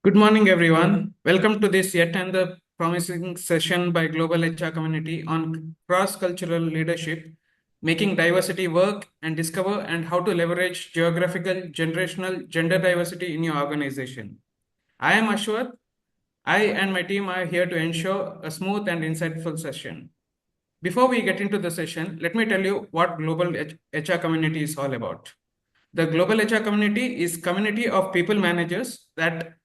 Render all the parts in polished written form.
Good morning, everyone. Welcome to this yet another promising session by Global HR Community on cross-cultural leadership, making diversity work and discover and how to leverage geographical, generational, gender diversity in your organization. I am Ashwath. I and my team are here to ensure a smooth and insightful session. Before we get into the session, let me tell you what Global HR Community is all about. The Global HR Community is community of people managers that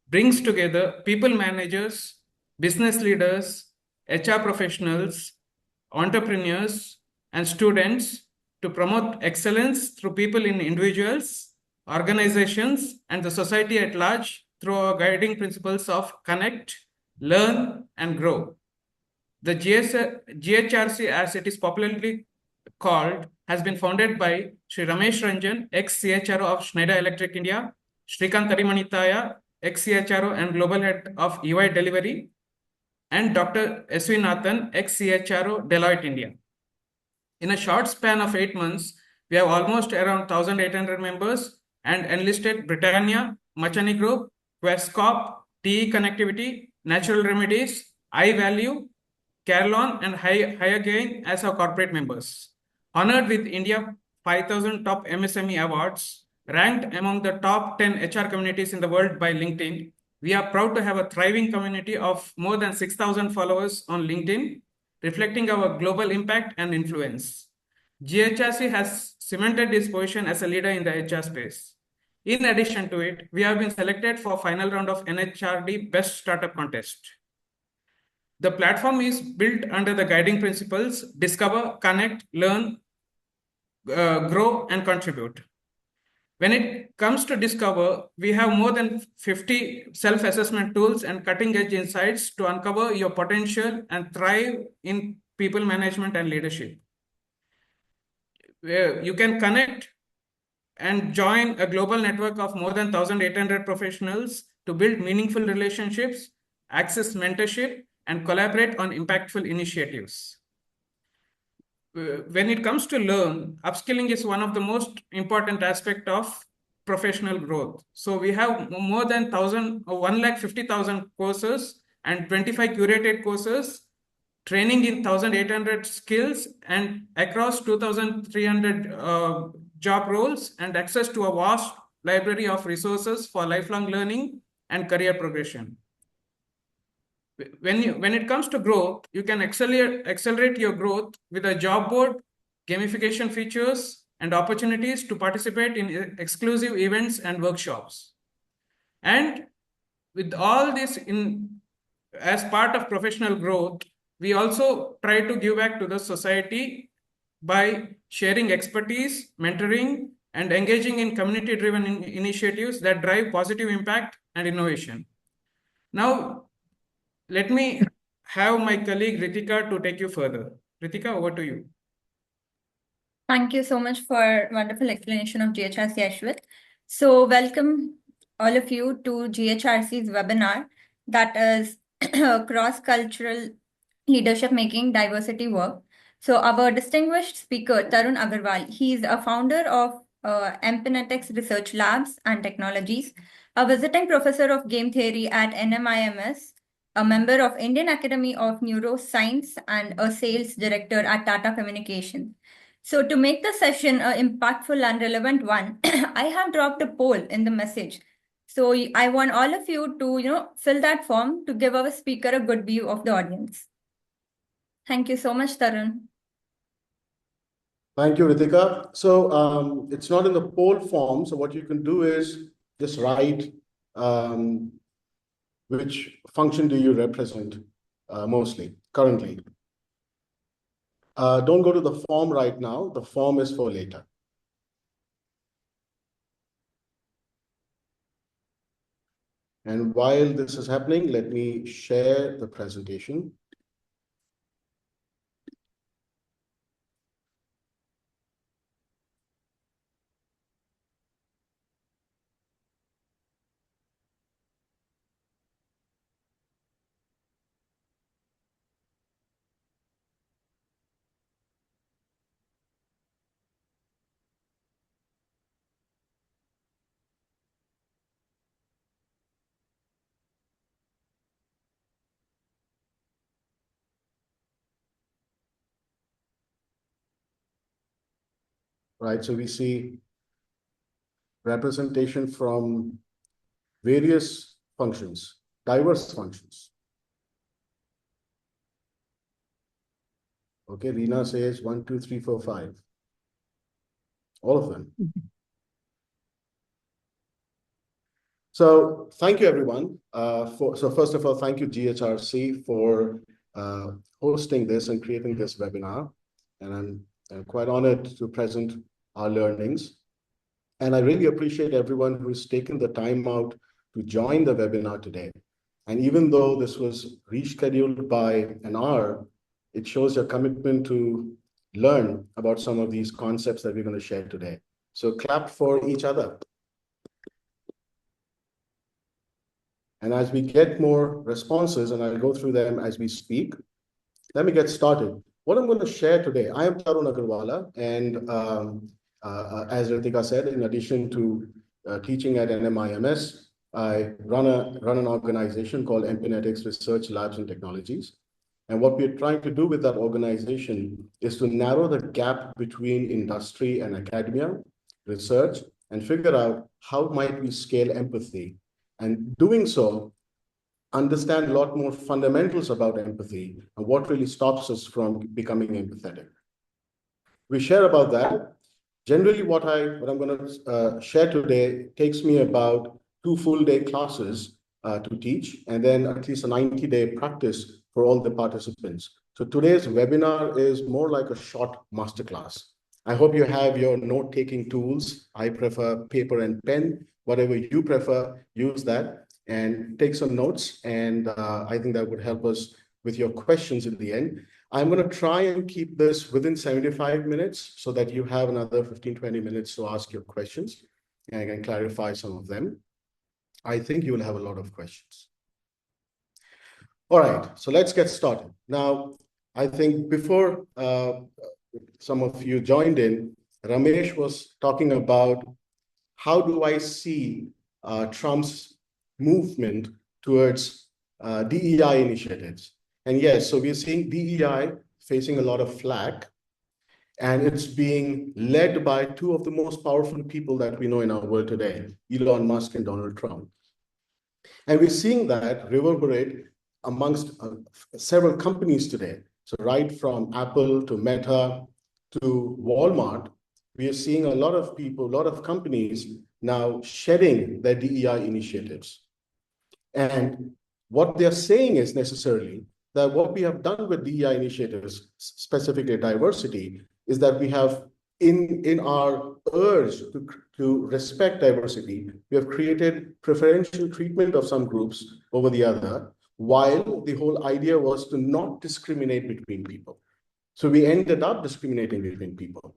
brings together people managers, business leaders, HR professionals, entrepreneurs, and students to promote excellence through people in individuals, organizations, and the society at large through our guiding principles of connect, learn, and grow. The GHRC, as it is popularly called, has been founded by Sri Ramesh Ranjan, ex-CHRO of Schneider Electric India, Srikant Arimanitaya, ex-CHRO and Global Head of EY Delivery, and Dr. S.V. Nathan, ex-CHRO, Deloitte India. In a short span of 8 months, we have almost around 1,800 members and enlisted Britannia, Machani Group, Questcorp, TE Connectivity, Natural Remedies, iValue, Carlon, and Higher Gain as our corporate members. Honored with India 5,000 Top MSME Awards, ranked among the top 10 HR communities in the world by LinkedIn, we are proud to have a thriving community of more than 6,000 followers on LinkedIn, reflecting our global impact and influence. GHRC has cemented its position as a leader in the HR space. In addition to it, we have been selected for final round of NHRD Best Startup Contest. The platform is built under the guiding principles discover, connect, learn, grow, and contribute. When it comes to discover, we have more than 50 self-assessment tools and cutting-edge insights to uncover your potential and thrive in people management and leadership. Where you can connect and join a global network of more than 1,800 professionals to build meaningful relationships, access mentorship, and collaborate on impactful initiatives. When it comes to learn, upskilling is one of the most important aspect of professional growth. So we have more than 150,000 courses and 25 curated courses, training in 1,800 skills and across 2,300 job roles, and access to a vast library of resources for lifelong learning and career progression. When it comes to growth, you can accelerate your growth with a job board, gamification features, and opportunities to participate in exclusive events and workshops. And with all this as part of professional growth, we also try to give back to the society by sharing expertise, mentoring, and engaging in community-driven initiatives that drive positive impact and innovation. Now, let me have my colleague Ritika to take you further. Ritika, over to you. Thank you so much for wonderful explanation of GHRC, Ashwit. So welcome all of you to GHRC's webinar that is cross-cultural leadership making diversity work. So our distinguished speaker, Tarun Agarwal, he is a founder of Empinetics Research Labs and Technologies, a visiting professor of game theory at NMIMS, a member of Indian Academy of Neuroscience, and a sales director at Tata Communications. So to make the session an impactful and relevant one, I have dropped a poll in the message. So I want all of you to, fill that form to give our speaker a good view of the audience. Thank you so much, Tarun. Thank you, Ritika. So it's not in the poll form. So what you can do is just write which function do you represent mostly currently. Don't go to the form right now. The form is for later. And while this is happening, let me share the presentation. right? So we see representation from various functions, diverse functions. Okay, Rina says 1, 2, 3, 4, 5. All of them. So thank you, everyone. So first of all, thank you, GHRC, for hosting this and creating this webinar. And I'm quite honored to present our learnings. And I really appreciate everyone who's taken the time out to join the webinar today. And even though this was rescheduled by an hour, it shows your commitment to learn about some of these concepts that we're going to share today. So clap for each other. And as we get more responses, and I'll go through them as we speak, let me get started. What I'm going to share today, I am Tarun Agarwal, and as Ritika said, in addition to teaching at NMIMS, I run an organization called Empinetics Research Labs and Technologies. And what we're trying to do with that organization is to narrow the gap between industry and academia, research, and figure out how might we scale empathy. And doing so, understand a lot more fundamentals about empathy and what really stops us from becoming empathetic. We share about that. Generally, what I'm going to share today takes me about 2 full-day classes to teach, and then at least a 90-day practice for all the participants. So today's webinar is more like a short masterclass. I hope you have your note-taking tools. I prefer paper and pen. Whatever you prefer, use that and take some notes. And I think that would help us with your questions in the end. I'm going to try and keep this within 75 minutes so that you have another 15, 20 minutes to ask your questions, and I can clarify some of them. I think you will have a lot of questions. All right, so let's get started. Now, I think before some of you joined in, Ramesh was talking about how do I see Trump's movement towards DEI initiatives. And yes, so we're seeing DEI facing a lot of flack, and it's being led by 2 of the most powerful people that we know in our world today, Elon Musk and Donald Trump. And we're seeing that reverberate amongst several companies today. So right from Apple to Meta to Walmart, we are seeing a lot of people, a lot of companies now shedding their DEI initiatives. And what they're saying is necessarily that what we have done with DEI initiatives, specifically diversity, is that we have, in our urge to respect diversity, we have created preferential treatment of some groups over the other, while the whole idea was to not discriminate between people. So we ended up discriminating between people.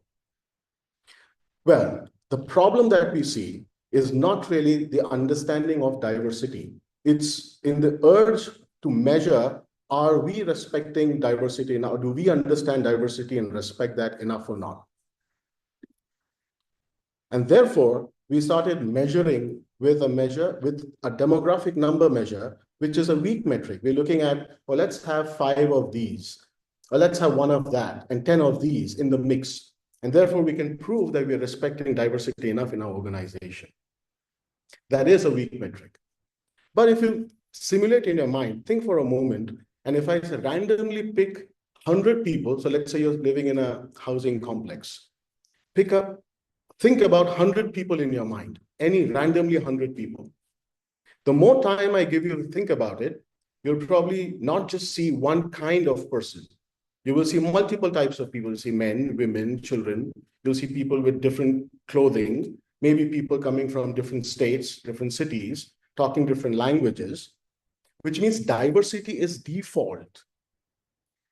Well, the problem that we see is not really the understanding of diversity. It's in the urge to measure, are we respecting diversity now? Do we understand diversity and respect that enough or not? And therefore, we started measuring with a demographic number measure, which is a weak metric. We're looking at, well, let's have 5 of these, or let's have 1 of that, and 10 of these in the mix. And therefore, we can prove that we're respecting diversity enough in our organization. That is a weak metric. But if you simulate in your mind, think for a moment, and if I randomly pick 100 people, so let's say you're living in a housing complex, think about 100 people in your mind, any randomly 100 people. The more time I give you to think about it, you'll probably not just see one kind of person. You will see multiple types of people. You'll see men, women, children. You'll see people with different clothing, maybe people coming from different states, different cities, talking different languages, which means diversity is default.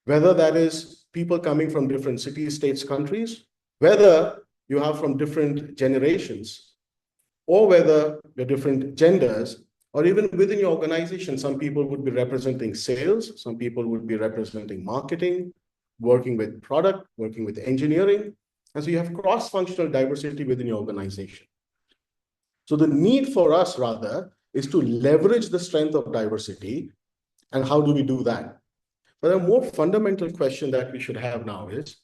Whether that is people coming from different cities, states, countries, whether you have from different generations, or whether you're different genders, or even within your organization, some people would be representing sales, some people would be representing marketing, working with product, working with engineering. And so you have cross-functional diversity within your organization. So the need for us, rather, is to leverage the strength of diversity. And how do we do that? But a more fundamental question that we should have now is,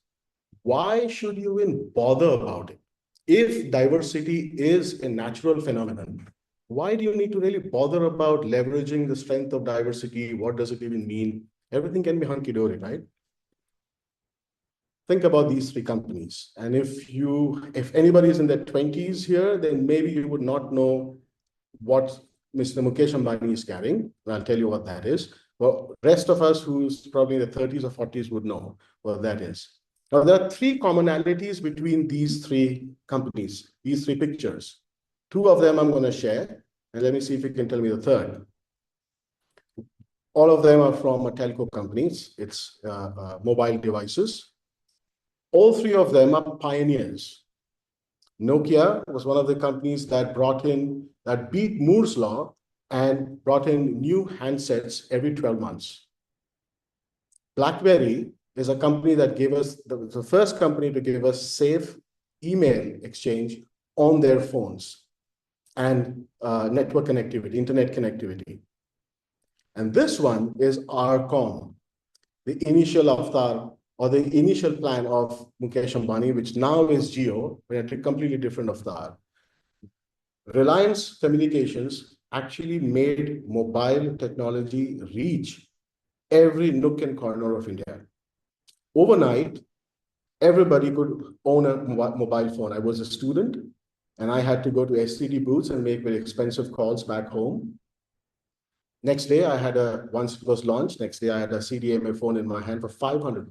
why should you even bother about it? If diversity is a natural phenomenon, why do you need to really bother about leveraging the strength of diversity? What does it even mean? Everything can be hunky-dory, right? Think about these three companies. And if anybody is in their 20s here, then maybe you would not know what Mr. Mukesh Ambani is carrying. And I'll tell you what that is. Well, rest of us who's probably in the 30s or 40s would know what that is. Now, there are three commonalities between these three companies, these three pictures. Two of them I'm going to share, and let me see if you can tell me the third. All of them are from telco companies. It's mobile devices. All three of them are pioneers. Nokia was one of the companies that beat Moore's law and brought in new handsets every 12 months. BlackBerry is a company that gave us the first company to give us safe email exchange on their phones and network connectivity, internet connectivity. And this one is RCOM, the initial avatar or the initial plan of Mukesh Ambani, which now is Jio, but a completely different avatar. Reliance Communications actually made mobile technology reach every nook and corner of India. Overnight, everybody could own a mobile phone. I was a student, and I had to go to STD booths and make very expensive calls back home. Next day, once it was launched, next day I had a CDMA phone in my hand for $500.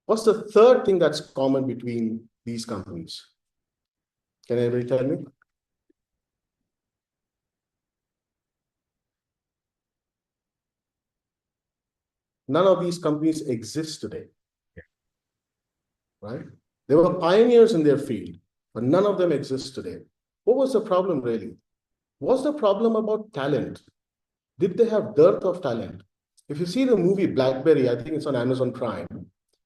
What's the third thing that's common between these companies? Can anybody tell me? None of these companies exist today, right? They were pioneers in their field, but none of them exist today. What was the problem really? Was the problem about talent? Did they have dearth of talent? If you see the movie Blackberry, I think it's on Amazon Prime,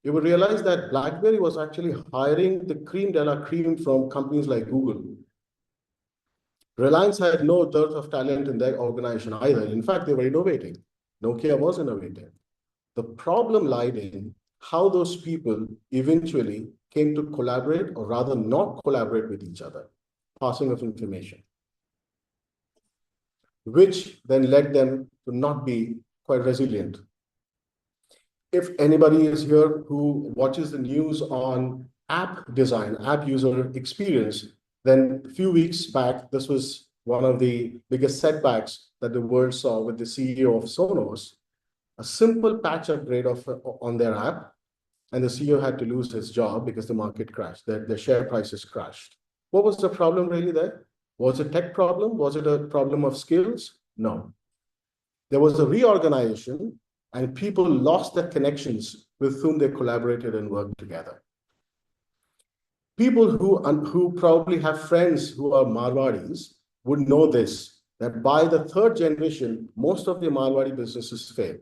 you will realize that BlackBerry was actually hiring the cream de la cream from companies like Google. Reliance had no dearth of talent in their organization either. In fact, they were innovating. Nokia was innovating. The problem lied in how those people eventually came to collaborate, or rather not collaborate with each other, passing of information, which then led them to not be quite resilient. If anybody is here who watches the news on app design, app user experience, then a few weeks back, this was one of the biggest setbacks that the world saw with the CEO of Sonos. A simple patch upgrade on their app, and the CEO had to lose his job because the market crashed, the share prices crashed. What was the problem really there? Was it a tech problem? Was it a problem of skills? No. There was a reorganization, and people lost their connections with whom they collaborated and worked together. People who probably have friends who are Marwadis would know this, that by the third generation, most of the Marwadi businesses fail.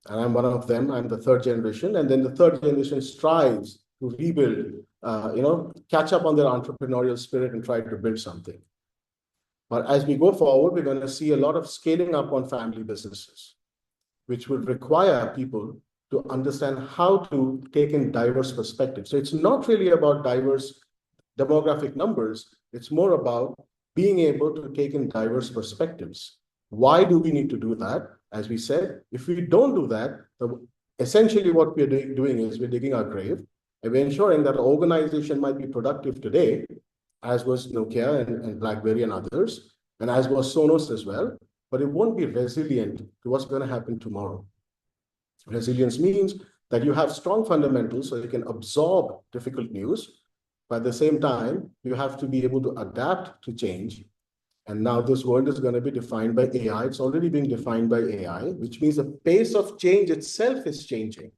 And I'm one of them. I'm the third generation. And then the third generation strives to rebuild, catch up on their entrepreneurial spirit and try to build something. But as we go forward, we're going to see a lot of scaling up on family businesses, which will require people to understand how to take in diverse perspectives. So it's not really about diverse demographic numbers. It's more about being able to take in diverse perspectives. Why do we need to do that? As we said, if we don't do that, essentially what we're doing is we're digging our grave, and we're ensuring that the organization might be productive today, as was Nokia and BlackBerry and others, and as was Sonos as well, but it won't be resilient to what's going to happen tomorrow. Resilience means that you have strong fundamentals so you can absorb difficult news, but at the same time, you have to be able to adapt to change. And now this world is going to be defined by AI. It's already being defined by AI, which means the pace of change itself is changing,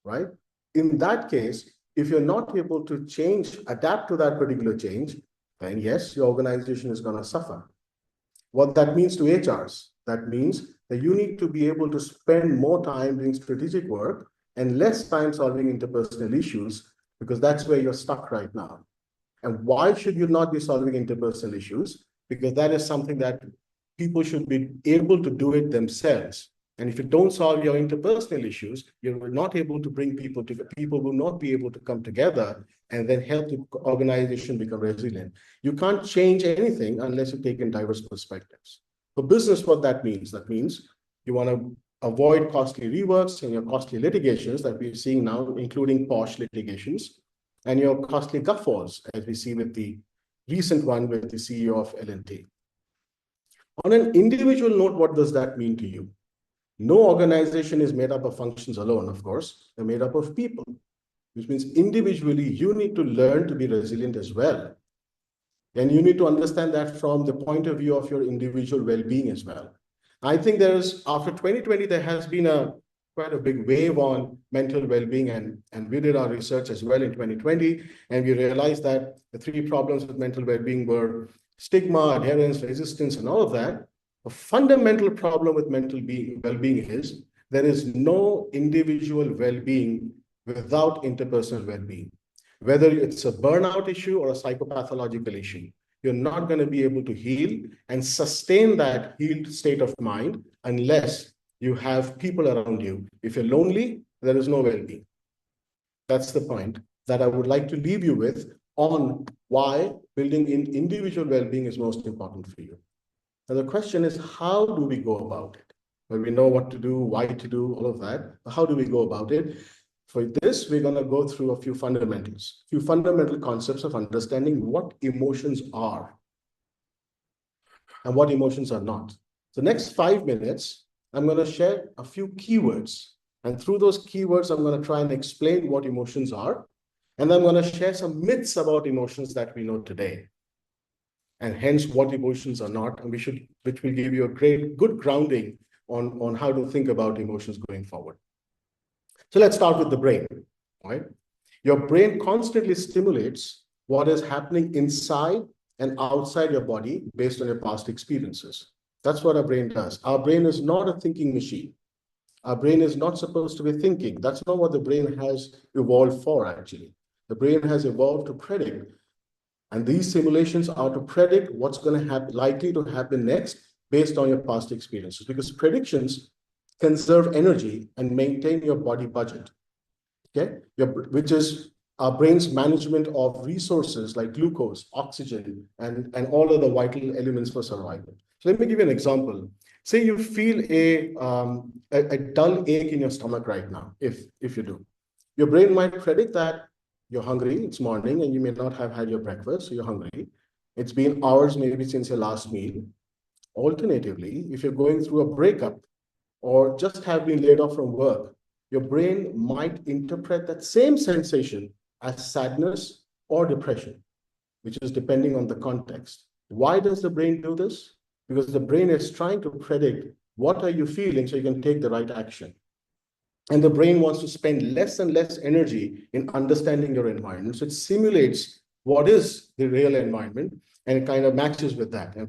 right? In that case, if you're not able to adapt to that particular change, then yes, your organization is going to suffer. What that means to HRs, that means that you need to be able to spend more time doing strategic work and less time solving interpersonal issues, because that's where you're stuck right now. And why should you not be solving interpersonal issues? Because that is something that people should be able to do it themselves. And if you don't solve your interpersonal issues, you're not able to bring people together. People will not be able to come together and then help the organization become resilient. You can't change anything unless you take in diverse perspectives. For business, what that means you want to avoid costly reworks and your costly litigations that we're seeing now, including posh litigations, and your costly guffaws, as we see with the recent one with the CEO of L&T. On an individual note, what does that mean to you? No organization is made up of functions alone, of course. They're made up of people, which means individually you need to learn to be resilient as well. And you need to understand that from the point of view of your individual well-being as well. I think after 2020, there has been quite a big wave on mental well-being, and we did our research as well in 2020, and we realized that the three problems with mental well-being were stigma, adherence, resistance, and all of that. A fundamental problem with mental well-being is there is no individual well-being without interpersonal well-being. Whether it's a burnout issue or a psychopathological issue, you're not going to be able to heal and sustain that healed state of mind unless you have people around you. If you're lonely, there is no well-being. That's the point that I would like to leave you with on why building in individual well-being is most important for you. Now, the question is, how do we go about it? Well, we know what to do, why to do, all of that. But how do we go about it? For this, we're going to go through a few fundamental concepts of understanding what emotions are and what emotions are not. The next 5 minutes, I'm going to share a few keywords. And through those keywords, I'm going to try and explain what emotions are. And I'm going to share some myths about emotions that we know today, and hence what emotions are not, and which will give you a good grounding on how to think about emotions going forward. So let's start with the brain, right? Your brain constantly stimulates what is happening inside and outside your body based on your past experiences. That's what our brain does. Our brain is not a thinking machine. Our brain is not supposed to be thinking. That's not what the brain has evolved for, actually. The brain has evolved to predict. And these simulations are to predict what's going to happen, likely to happen next based on your past experiences, because predictions conserve energy and maintain your body budget, okay? Which is our brain's management of resources like glucose, oxygen, and all of the vital elements for survival. So let me give you an example. Say you feel a dull ache in your stomach right now, if you do. Your brain might predict that you're hungry, it's morning, and you may not have had your breakfast, so you're hungry. It's been hours maybe since your last meal. Alternatively, if you're going through a breakup or just have been laid off from work, your brain might interpret that same sensation as sadness or depression, which is depending on the context. Why does the brain do this? Because the brain is trying to predict what are you feeling so you can take the right action. And the brain wants to spend less and less energy in understanding your environment. So it simulates what is the real environment, and it kind of matches with that. And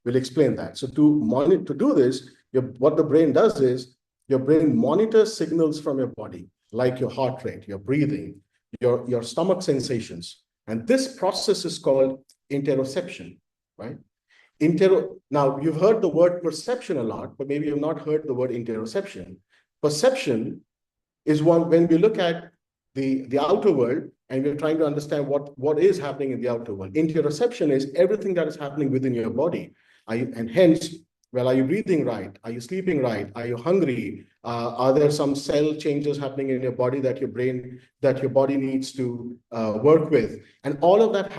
we'll explain that. So to do this, what the brain does is your brain monitors signals from your body, like your heart rate, your breathing, your stomach sensations. And this process is called interoception, right? Now, you've heard the word perception a lot, but maybe you've not heard the word interoception. Perception is one when we look at the outer world and we're trying to understand what is happening in the outer world. Interoception is everything that is happening within your body. And hence, well, are you breathing right? Are you sleeping right? Are you hungry? Are there some cell changes happening in your body that your body needs to work with? And all of that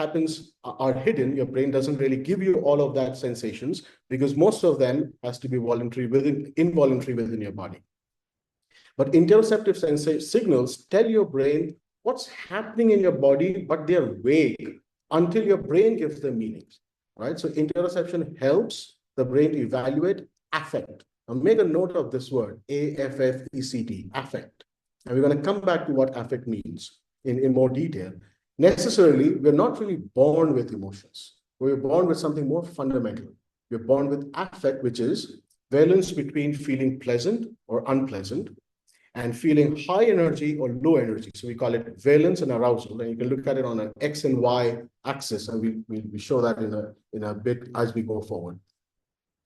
are hidden. Your brain doesn't really give you all of that sensations because most of them has to be involuntary within your body. But interoceptive signals tell your brain what's happening in your body, but they're vague until your brain gives them meanings, right? So interoception helps the brain to evaluate affect. Now make a note of this word, A-F-F-E-C-T, affect. And we're going to come back to what affect means in more detail. Necessarily, we're not really born with emotions. We're born with something more fundamental. We're born with affect, which is valence between feeling pleasant or unpleasant and feeling high energy or low energy. So we call it valence and arousal. And you can look at it on an X and Y axis, and we show that in a bit as we go forward.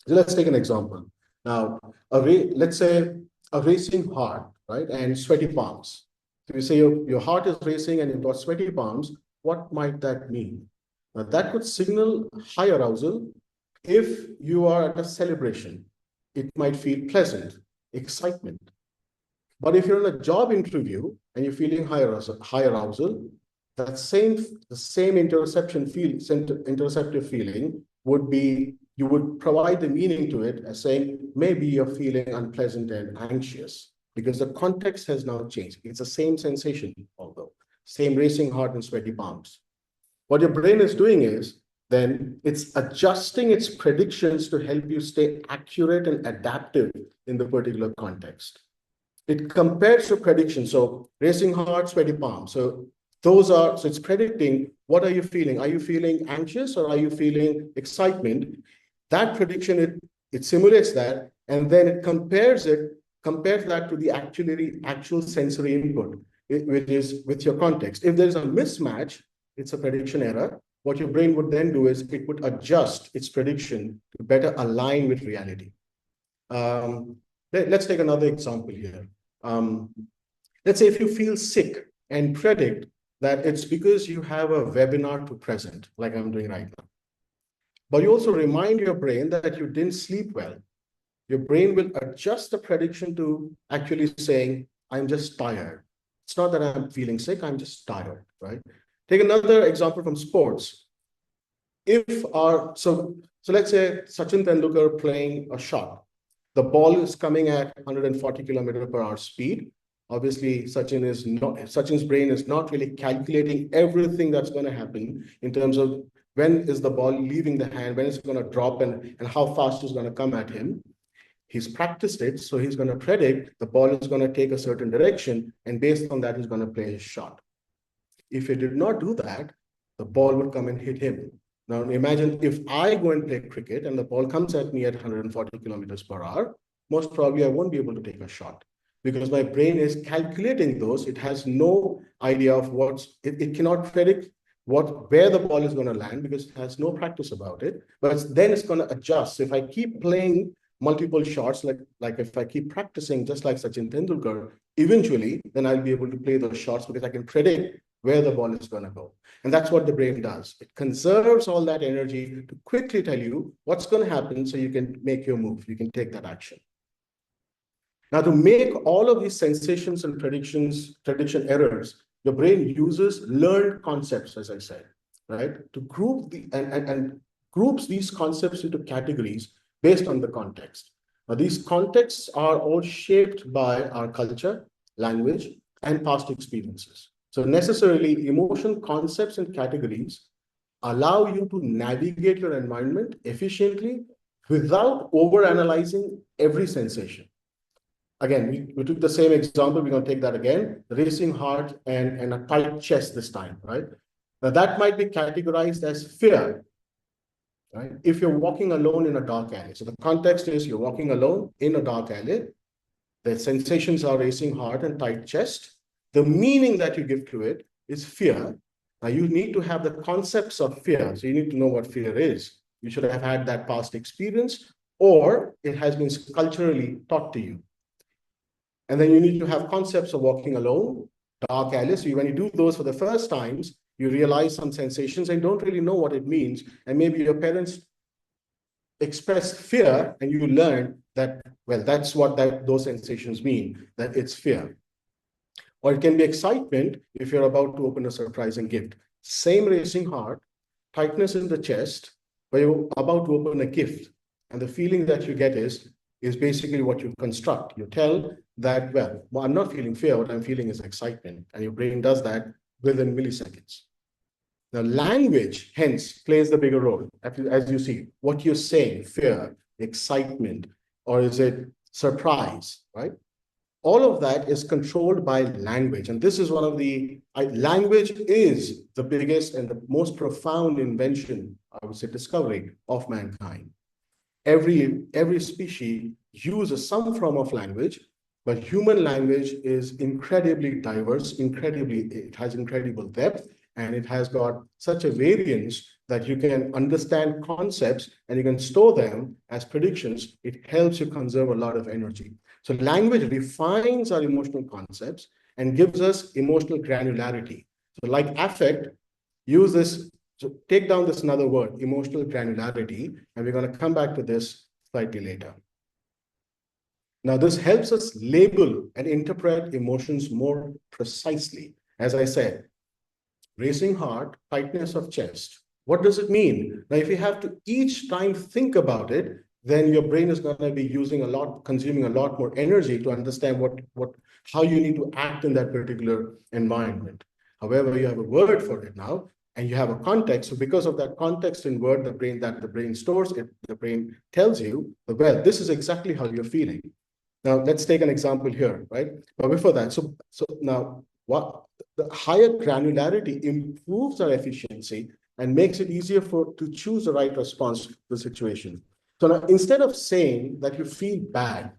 So let's take an example. Now, let's say a racing heart, right, and sweaty palms. So you say your heart is racing and you've got sweaty palms. What might that mean? Now, that could signal high arousal. If you are at a celebration, it might feel pleasant, excitement. But if you're in a job interview and you're feeling high arousal, the same interceptive feeling would be, you would provide the meaning to it as saying, maybe you're feeling unpleasant and anxious, because the context has now changed. It's the same sensation, although same racing heart and sweaty palms. What your brain is doing is, then it's adjusting its predictions to help you stay accurate and adaptive in the particular context. It compares your prediction. So racing heart, sweaty palms. So it's predicting, what are you feeling? Are you feeling anxious or are you feeling excitement? That prediction, it simulates that, and then it compares that to the actual sensory input, which is with your context. If there's a mismatch, it's a prediction error. What your brain would then do is it would adjust its prediction to better align with reality. Let's take another example here. Let's say if you feel sick and predict that it's because you have a webinar to present, like I'm doing right now. But you also remind your brain that you didn't sleep well. Your brain will adjust the prediction to actually saying, I'm just tired. It's not that I'm feeling sick, I'm just tired, right? Take another example from sports. So let's say Sachin Tendulkar playing a shot. The ball is coming at 140 km/h speed. Obviously, Sachin's brain is not really calculating everything that's going to happen in terms of when is the ball leaving the hand, when it's going to drop, and how fast it's going to come at him. He's practiced it, so he's going to predict the ball is going to take a certain direction, and based on that, he's going to play his shot. If he did not do that, the ball would come and hit him. Now imagine if I go and play cricket and the ball comes at me at 140 km/h, most probably I won't be able to take a shot because my brain is calculating those. It has no idea of it cannot predict where the ball is going to land because it has no practice about it. But then it's going to adjust. So if I keep playing multiple shots, like if I keep practicing just like Sachin Tendulkar, eventually then I'll be able to play those shots because I can predict where the ball is going to go. And that's what the brain does. It conserves all that energy to quickly tell you what's going to happen so you can make your move, you can take that action. Now, to make all of these sensations and prediction errors, the brain uses learned concepts, as I said, right? To group and groups these concepts into categories based on the context. Now, these contexts are all shaped by our culture, language, and past experiences. So necessarily, emotion concepts and categories allow you to navigate your environment efficiently without overanalyzing every sensation. Again, we took the same example. We're going to take that again. The racing heart and a tight chest this time, right? Now that might be categorized as fear, right? If you're walking alone in a dark alley. So the context is you're walking alone in a dark alley. The sensations are racing heart and tight chest. The meaning that you give to it is fear. Now you need to have the concepts of fear. So you need to know what fear is. You should have had that past experience, or it has been culturally taught to you. And then you need to have concepts of walking alone, dark alley. So when you do those for the first times, you realize some sensations and don't really know what it means. And maybe your parents expressed fear and you learn that, well, that's what those sensations mean, that it's fear. Or it can be excitement if you're about to open a surprising gift. Same racing heart, tightness in the chest, but you're about to open a gift. And the feeling that you get is basically what you construct. You tell that, well, I'm not feeling fear, what I'm feeling is excitement. And your brain does that within milliseconds. Now, language, hence, plays the bigger role. As you see, what you're saying, fear, excitement, or is it surprise, right? All of that is controlled by language. And this is one of language is the biggest and the most profound invention, I would say, discovery of mankind. Every species uses some form of language, but human language is incredibly diverse, it has incredible depth, and it has got such a variance that you can understand concepts and you can store them as predictions. It helps you conserve a lot of energy. So language refines our emotional concepts and gives us emotional granularity. So like affect, use this, so take down this another word, emotional granularity, and we're going to come back to this slightly later. Now, this helps us label and interpret emotions more precisely. As I said, racing heart, tightness of chest. What does it mean? Now, if you have to each time think about it, then your brain is going to be consuming a lot more energy to understand how you need to act in that particular environment. However, you have a word for it now, and you have a context. So because of that context in word, the brain stores it, the brain tells you, well, this is exactly how you're feeling. Now, let's take an example here, right? But before that, so now what the higher granularity improves our efficiency and makes it easier to choose the right response to the situation. So now, instead of saying that you feel bad,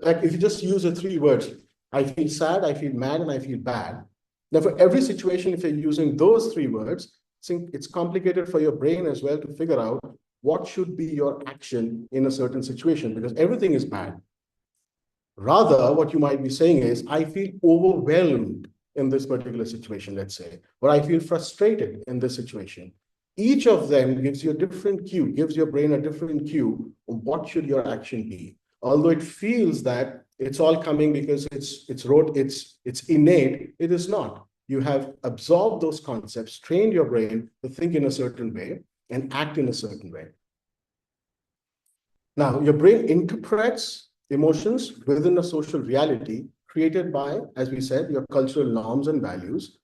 like if you just use the 3 words, I feel sad, I feel mad, and I feel bad. Now, for every situation, if you're using those 3 words, it's complicated for your brain as well to figure out what should be your action in a certain situation, because everything is bad. Rather, what you might be saying is, I feel overwhelmed in this particular situation, let's say, or I feel frustrated in this situation. Each of them gives you a different cue, gives your brain a different cue of what should your action be. Although it feels that it's all coming because it's innate, it is not. You have absorbed those concepts, trained your brain to think in a certain way and act in a certain way. Now, your brain interprets emotions within a social reality created by, as we said, your cultural norms and values.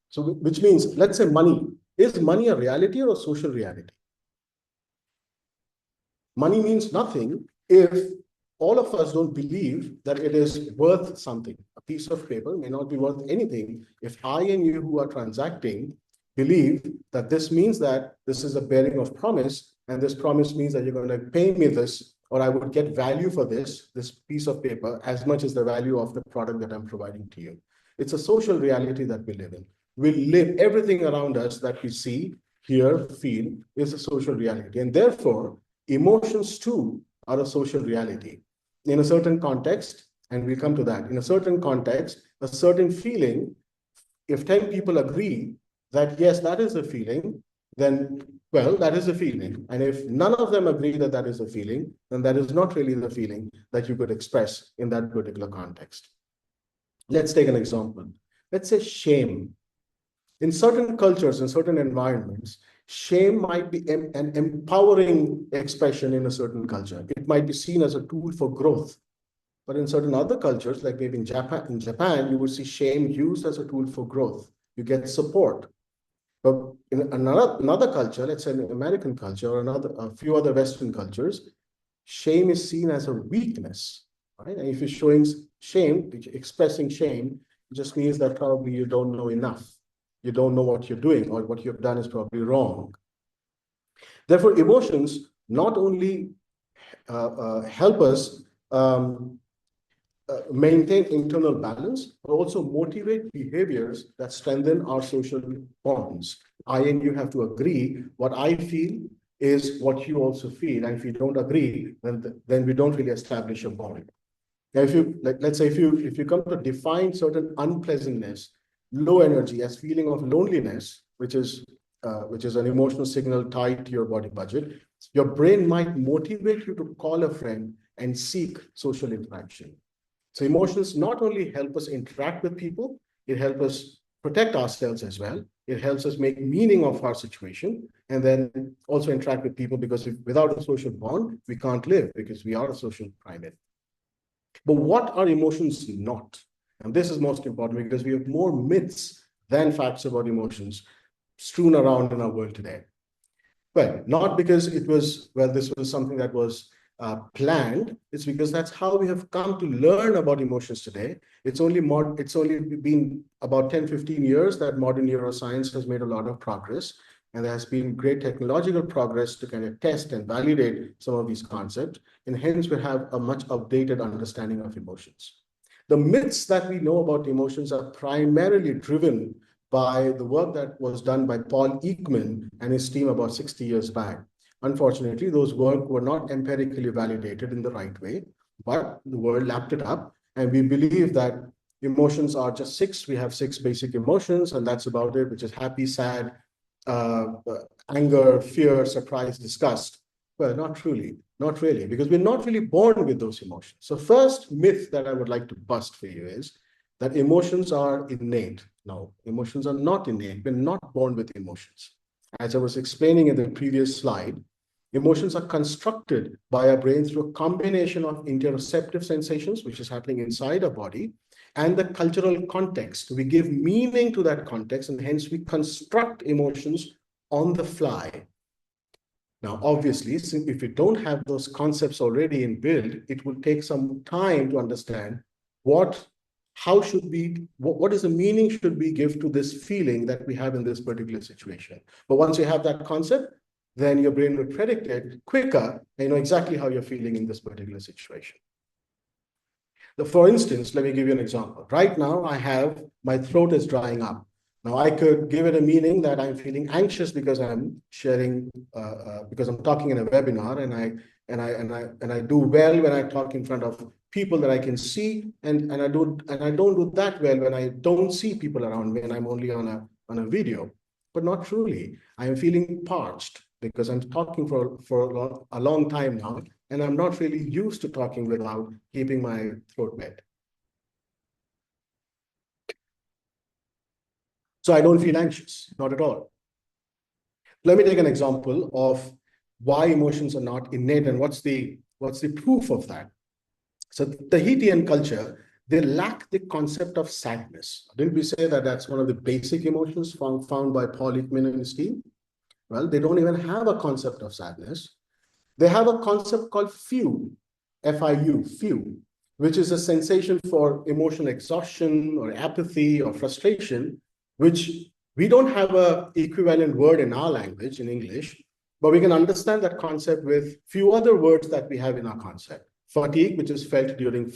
So, which means, let's say money. Is money a reality or a social reality? Money means nothing if all of us don't believe that it is worth something. A piece of paper may not be worth anything if I and you who are transacting believe that this means that this is a bearing of promise, and this promise means that you're going to pay me this, or I would get value for this piece of paper as much as the value of the product that I'm providing to you. It's a social reality that we live in. We live, everything around us that we see, hear, feel is a social reality. And therefore, emotions too are a social reality. In a certain context, and we'll come to that, in a certain context, a certain feeling, if 10 people agree that yes, that is a feeling, then, well, that is a feeling. And if none of them agree that that is a feeling, then that is not really the feeling that you could express in that particular context. Let's take an example. Let's say shame. In certain cultures, in certain environments, shame might be an empowering expression in a certain culture. It might be seen as a tool for growth. But in certain other cultures, like maybe in Japan, you would see shame used as a tool for growth. You get support. But in another culture, let's say an American culture or a few other Western cultures, shame is seen as a weakness, right? And if you're showing shame, expressing shame, it just means that probably you don't know enough. You don't know what you're doing, or what you've done is probably wrong. Therefore, emotions not only help us maintain internal balance, but also motivate behaviors that strengthen our social bonds. I and you have to agree what I feel is what you also feel. And if you don't agree, then we don't really establish a bond. Now, let's say if you come to define certain unpleasantness, low energy as feeling of loneliness, which is an emotional signal tied to your body budget, your brain might motivate you to call a friend and seek social interaction. So emotions not only help us interact with people, it helps us protect ourselves as well. It helps us make meaning of our situation, and then also interact with people, because without a social bond, we can't live, because we are a social primate. But what are emotions not? And this is most important, because we have more myths than facts about emotions strewn around in our world today. Well, not because this was something that was planned. It's because that's how we have come to learn about emotions today. It's only been about 10, 15 years that modern neuroscience has made a lot of progress. And there has been great technological progress to kind of test and validate some of these concepts. And hence we have a much updated understanding of emotions. The myths that we know about emotions are primarily driven by the work that was done by Paul Ekman and his team about 60 years back. Unfortunately, those work were not empirically validated in the right way, but the world lapped it up. And we believe that emotions are just six. We have six basic emotions, and that's about it, which is happy, sad, anger, fear, surprise, disgust. Well, not truly, not really, because we're not really born with those emotions. So first myth that I would like to bust for you is that emotions are innate. No, emotions are not innate. We're not born with emotions. As I was explaining in the previous slide, emotions are constructed by our brain through a combination of interoceptive sensations, which is happening inside our body, and the cultural context. We give meaning to that context, and hence we construct emotions on the fly. Now, obviously, if you don't have those concepts already inbuilt, it will take some time to understand what is the meaning should we give to this feeling that we have in this particular situation. But once you have that concept, then your brain will predict it quicker, and you know exactly how you're feeling in this particular situation. For instance, let me give you an example. Right now, my throat is drying up. Now, I could give it a meaning that I'm feeling anxious because I'm sharing, because I'm talking in a webinar, and I do well when I talk in front of people that I can see, and I don't do that well when I don't see people around me and I'm only on a video. But not truly. I am feeling parched because I'm talking for a long time now, and I'm not really used to talking without keeping my throat wet. So I don't feel anxious, not at all. Let me take an example of why emotions are not innate and what's the proof of that. So the Tahitian culture, they lack the concept of sadness. Didn't we say that that's one of the basic emotions found by Paul Ekman and his team? Well, they don't even have a concept of sadness. They have a concept called FIU, F-I-U, FIU, which is a sensation for emotional exhaustion or apathy or frustration, which we don't have an equivalent word in our language, in English, but we can understand that concept with few other words that we have in our concept. Fatigue, which is felt during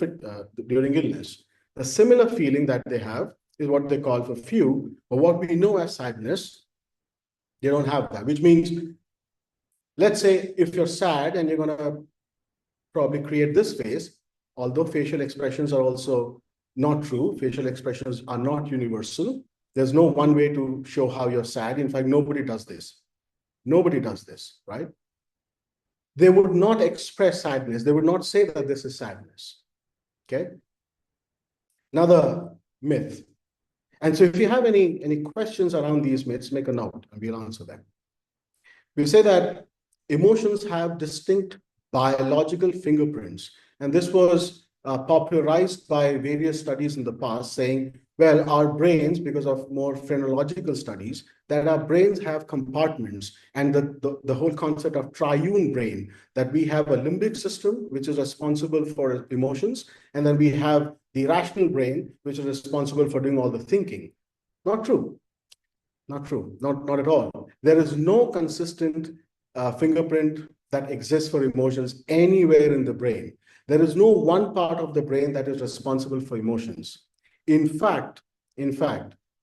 illness. A similar feeling that they have is what they call for FIU, but what we know as sadness, they don't have that, which means, let's say if you're sad and you're going to probably create this face, although facial expressions are also not true, facial expressions are not universal. There's no one way to show how you're sad. In fact, nobody does this. Nobody does this, right? They would not express sadness. They would not say that this is sadness, okay? Another myth. And so if you have any questions around these myths, make a note and we'll answer them. We say that emotions have distinct biological fingerprints. And this was popularized by various studies in the past saying, well, our brains, because of more phrenological studies, that our brains have compartments, and the whole concept of triune brain, that we have a limbic system, which is responsible for emotions, and then we have the rational brain, which is responsible for doing all the thinking. Not true. Not true, not at all. There is no consistent fingerprint that exists for emotions anywhere in the brain. There is no one part of the brain that is responsible for emotions. In fact,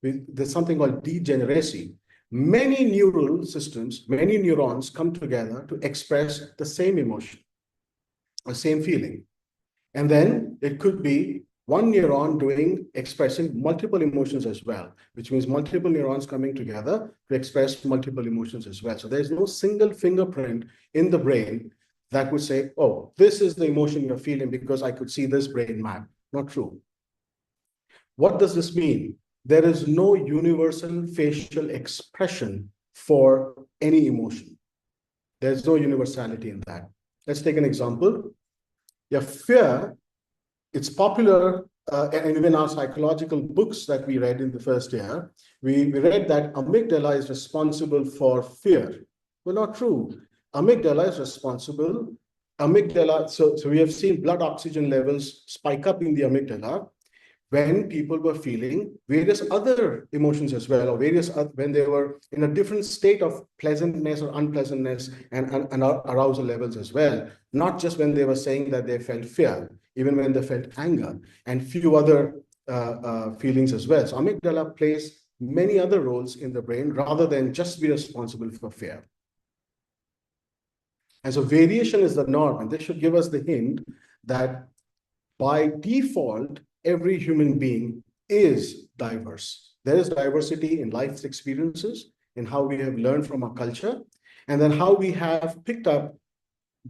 there's something called degeneracy. Many neural systems, many neurons come together to express the same emotion or same feeling. And then it could be one neuron expressing multiple emotions as well, which means multiple neurons coming together to express multiple emotions as well. So there's no single fingerprint in the brain that would say, oh, this is the emotion you're feeling because I could see this brain map. Not true. What does this mean? There is no universal facial expression for any emotion. There's no universality in that. Let's take an example. Yeah, fear. It's popular, and even our psychological books that we read in the first year, we read that amygdala is responsible for fear. Well, not true. Amygdala is responsible. So we have seen blood oxygen levels spike up in the amygdala when people were feeling various other emotions as well, or when they were in a different state of pleasantness or unpleasantness and arousal levels as well, not just when they were saying that they felt fear, even when they felt anger and few other feelings as well. So amygdala plays many other roles in the brain rather than just be responsible for fear. And so variation is the norm, and this should give us the hint that by default, every human being is diverse. There is diversity in life's experiences, in how we have learned from our culture, and then how we have picked up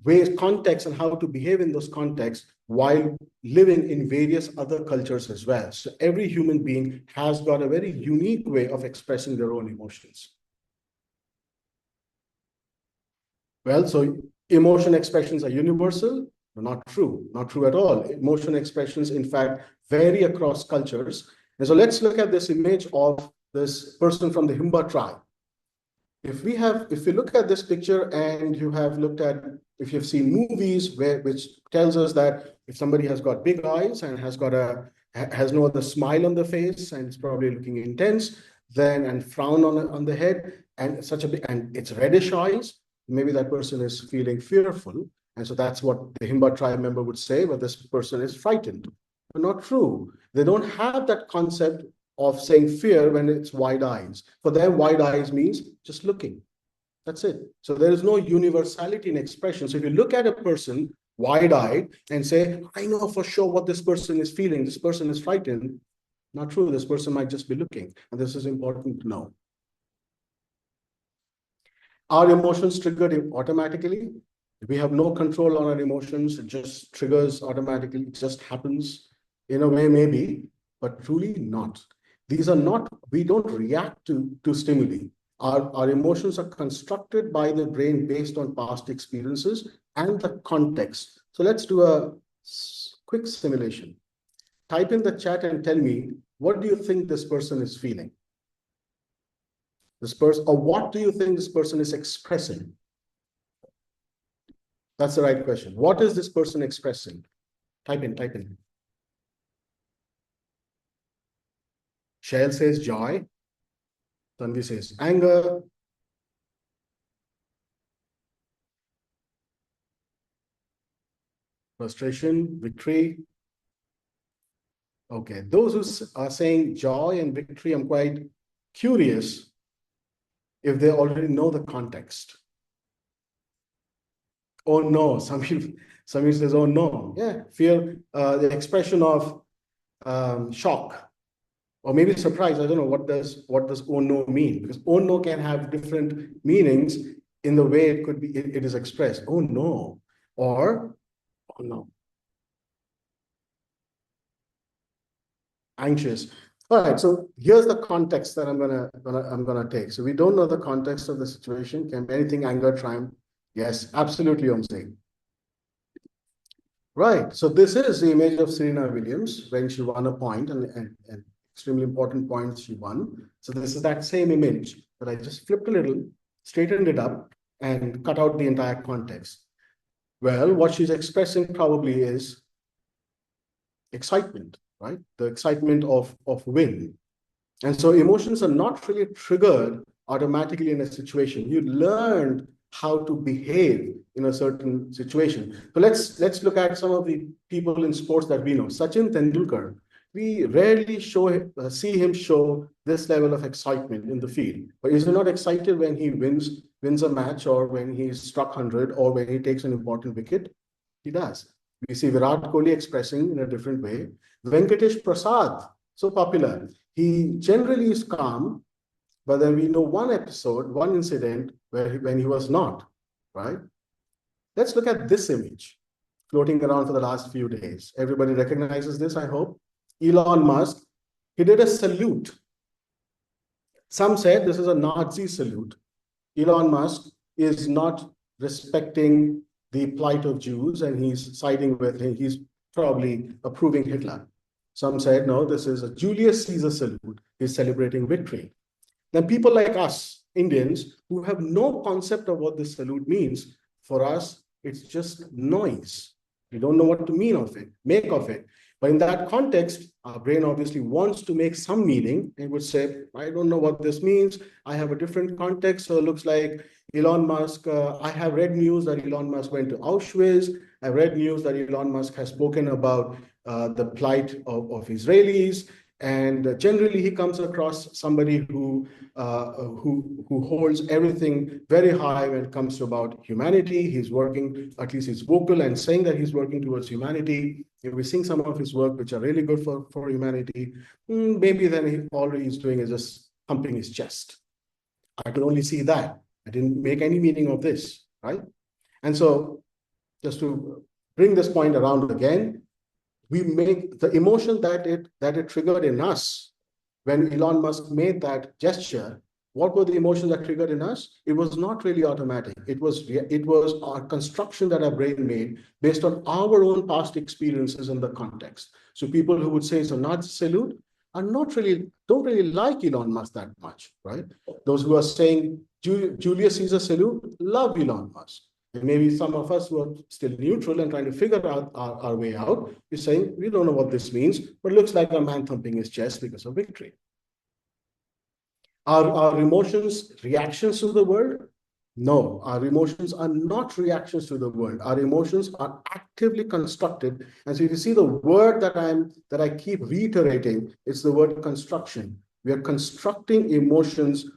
ways, contexts, and how to behave in those contexts while living in various other cultures as well. So every human being has got a very unique way of expressing their own emotions. Well, so emotion expressions are universal? Not true, not true at all. Emotion expressions, in fact, vary across cultures. And so let's look at this image of this person from the Himba tribe. If we look at this picture and you have looked at, if you've seen movies which tells us that if somebody has got big eyes and has no other smile on the face and is probably looking intense, then and frown on the head and and it's reddish eyes, maybe that person is feeling fearful. And so that's what the Himba tribe member would say, but this person is frightened. But not true. They don't have that concept of saying fear when it's wide eyes. For them, wide eyes means just looking. That's it. So there is no universality in expression. So if you look at a person wide-eyed and say, I know for sure what this person is feeling, this person is frightened, not true. This person might just be looking. And this is important to know. Are emotions triggered automatically? We have no control on our emotions. It just triggers automatically. It just happens in a way, maybe, but truly not. These are not, we don't react to stimuli. Our emotions are constructed by the brain based on past experiences and the context. So let's do a quick simulation. Type in the chat and tell me, what do you think this person is feeling? This person, or what do you think this person is expressing? That's the right question. What is this person expressing? Type in. Shail says joy. Tanvi says anger. Frustration, victory. Okay, those who are saying joy and victory, I'm quite curious if they already know the context. Oh no, Samir says, oh no. Yeah, fear, the expression of shock. Or maybe surprise. I don't know, what does oh no mean? Because oh no can have different meanings in the way it is expressed. Oh no, or oh no. Anxious. All right, so here's the context that I'm gonna take. So we don't know the context of the situation. Can anything anger, triumph? Yes, absolutely, I'm saying. Right. So this is the image of Serena Williams when she won a point and extremely important points she won. So this is that same image, but I just flipped a little, straightened it up, and cut out the entire context. Well, what she's expressing probably is excitement, right? The excitement of win. And so emotions are not really triggered automatically in a situation. You learned how to behave in a certain situation. So let's look at some of the people in sports that we know. Sachin Tendulkar, we rarely see him show this level of excitement in the field. But is he not excited when he wins a match, or when he's struck 100, or when he takes an important wicket? He does. We see Virat Kohli expressing in a different way. Venkatesh Prasad, so popular. He generally is calm, but then we know one episode, one incident when he was not, right? Let's look at this image floating around for the last few days. Everybody recognizes this, I hope. Elon Musk, he did a salute. Some said this is a Nazi salute. Elon Musk is not respecting the plight of Jews, and he's siding with him. He's probably approving Hitler. Some said, no, this is a Julius Caesar salute. He's celebrating victory. Then people like us, Indians, who have no concept of what this salute means, for us, it's just noise. We don't know what to make of it. But in that context, our brain obviously wants to make some meaning. It would say, I don't know what this means. I have a different context. So it looks like Elon Musk, I have read news that Elon Musk went to Auschwitz. I've read news that Elon Musk has spoken about the plight of Israelis. And generally, he comes across somebody who holds everything very high when it comes to about humanity. He's working, at least he's vocal and saying that he's working towards humanity. If we're seeing some of his work, which are really good for humanity, maybe then all he's doing is just thumping his chest. I could only see that. I didn't make any meaning of this, right? And so just to bring this point around again, we make the emotion that it triggered in us when Elon Musk made that gesture. What were the emotions that triggered in us? It was not really automatic. It was our construction that our brain made based on our own past experiences in the context. So people who would say it's a Nazi salute are don't really like Elon Musk that much, right? Those who are saying Julius Caesar salute love Elon Musk. And maybe some of us who are still neutral and trying to figure out our way out is saying, we don't know what this means, but it looks like a man thumping his chest because of victory. Are our emotions reactions to the world? No, our emotions are not reactions to the world. Our emotions are actively constructed. And so if you see the word that I keep reiterating, it's the word construction. We are constructing emotions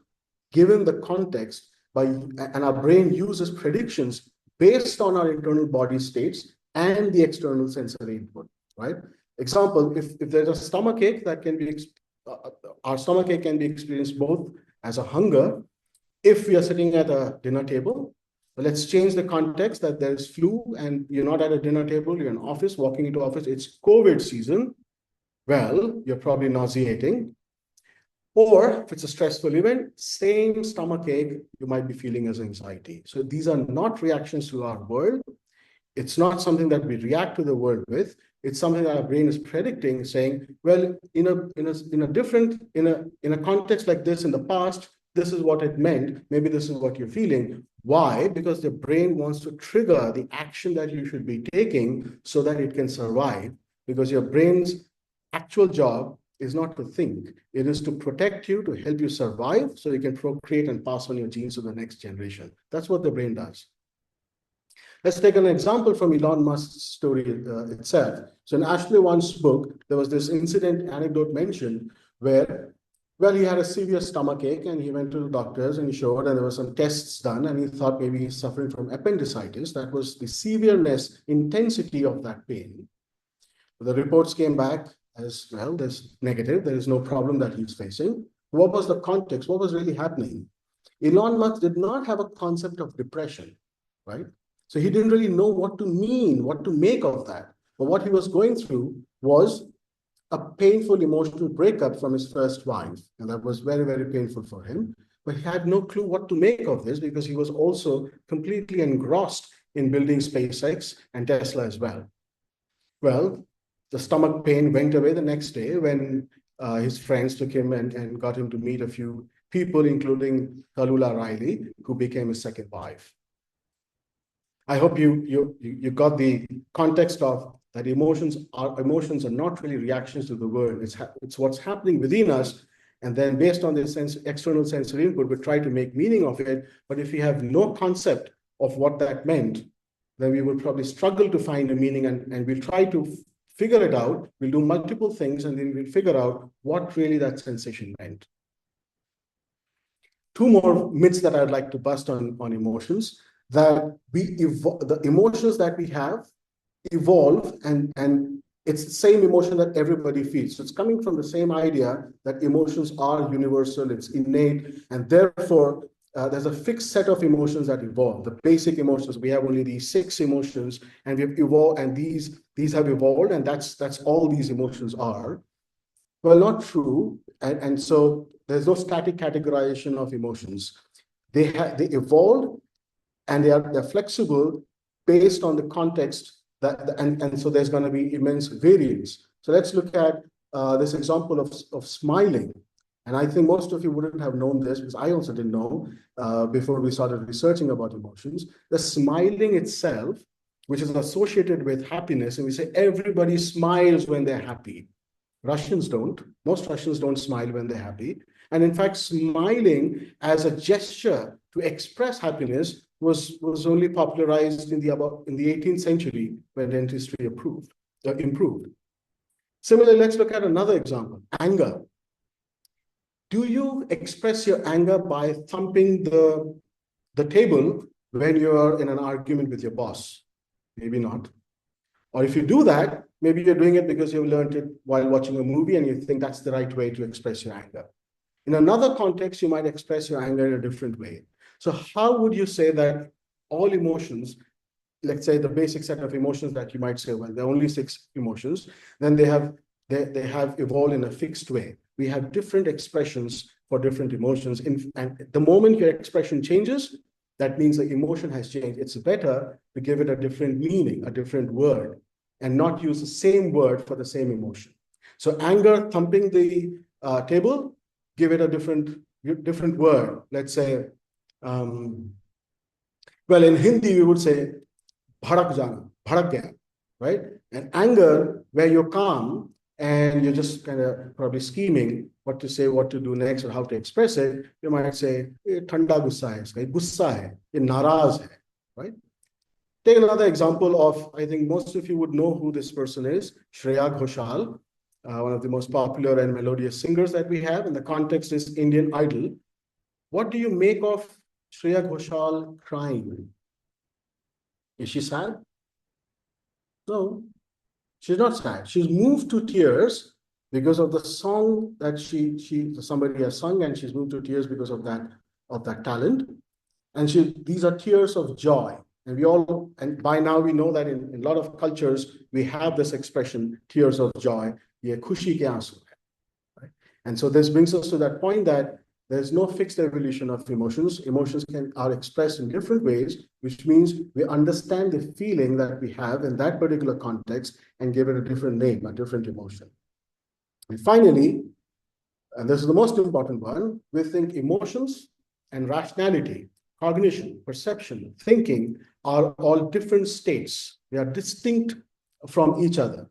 given the context and our brain uses predictions based on our internal body states and the external sensory input, right? Example, if there's a stomachache that can be, our stomachache can be experienced both as a hunger, if we are sitting at a dinner table. Let's change the context that there's flu and you're not at a dinner table, you're in office, walking into office, it's COVID season. Well, you're probably nauseating. Or if it's a stressful event, same stomach ache, you might be feeling as anxiety. So these are not reactions to our world. It's not something that we react to the world with. It's something that our brain is predicting, saying, well, in a context like this in the past, this is what it meant. Maybe this is what you're feeling. Why? Because the brain wants to trigger the action that you should be taking so that it can survive. Because your brain's actual job is not to think. It is to protect you, to help you survive so you can procreate and pass on your genes to the next generation. That's what the brain does. Let's take an example from Elon Musk's story itself. So in Ashley One's book, there was this anecdote mentioned where, well, he had a severe stomach ache and he went to the doctors and he showed, and there were some tests done and he thought maybe he's suffering from appendicitis. That was the severeness, intensity of that pain. The reports came back as, well, there's negative. There is no problem that he's facing. What was the context? What was really happening? Elon Musk did not have a concept of depression, right? So he didn't really know what to mean, what to make of that. But what he was going through was a painful emotional breakup from his first wife. And that was very, very painful for him. But he had no clue what to make of this because he was also completely engrossed in building SpaceX and Tesla as well. Well, the stomach pain went away the next day when his friends took him and got him to meet a few people, including Tallulah Riley, who became his second wife. I hope you got the context of that emotions are not really reactions to the world. It's what's happening within us. And then based on this external sensory input, we try to make meaning of it. But if we have no concept of what that meant, then we will probably struggle to find a meaning and we'll try to figure it out. We'll do multiple things and then we'll figure out what really that sensation meant. Two more myths that I'd like to bust on emotions, that the emotions that we have evolve and it's the same emotion that everybody feels. So it's coming from the same idea that emotions are universal, it's innate, and therefore there's a fixed set of emotions that evolve. The basic emotions, we have only these 6 emotions, and we've evolved, and these have evolved, and that's all these emotions are. Well, not true. And so there's no static categorization of emotions. They evolved, and they're flexible based on the context and so there's going to be immense variance. So let's look at this example of smiling. And I think most of you wouldn't have known this because I also didn't know before we started researching about emotions. The smiling itself, which is associated with happiness, and we say everybody smiles when they're happy. Russians don't. Most Russians don't smile when they're happy. And in fact, smiling as a gesture to express happiness was only popularized in the 18th century when dentistry improved. Similarly, let's look at another example, anger. Do you express your anger by thumping the table when you're in an argument with your boss? Maybe not. Or if you do that, maybe you're doing it because you've learned it while watching a movie and you think that's the right way to express your anger. In another context, you might express your anger in a different way. So how would you say that all emotions, let's say the basic set of emotions that you might say, well, there are only 6 emotions, then they have evolved in a fixed way. We have different expressions for different emotions. And the moment your expression changes, that means the emotion has changed. It's better to give it a different meaning, a different word, and not use the same word for the same emotion. So anger, thumping the table, give it a different word. Let's say, well, in Hindi, we would say, bhadak jana, bhadak gaya, right? And anger, where you're calm and you're just kind of probably scheming what to say, what to do next, or how to express it, you might say, thanda gussa hai, iska, gussa hai, ye naraz hai, right? Take another example of, I think most of you would know who this person is, Shreya Ghoshal, one of the most popular and melodious singers that we have, and the context is Indian Idol. What do you make of Shreya Ghoshal crying? Is she sad? No, she's not sad. She's moved to tears because of the song that somebody has sung, and she's moved to tears because of that talent. And these are tears of joy. And by now we know that in a lot of cultures, we have this expression, tears of joy, ye khushi ke aansu hai, right? And so this brings us to that point that there's no fixed evolution of emotions. Emotions are expressed in different ways, which means we understand the feeling that we have in that particular context and give it a different name, a different emotion. And finally, and this is the most important one, we think emotions and rationality, cognition, perception, thinking are all different states. They are distinct from each other.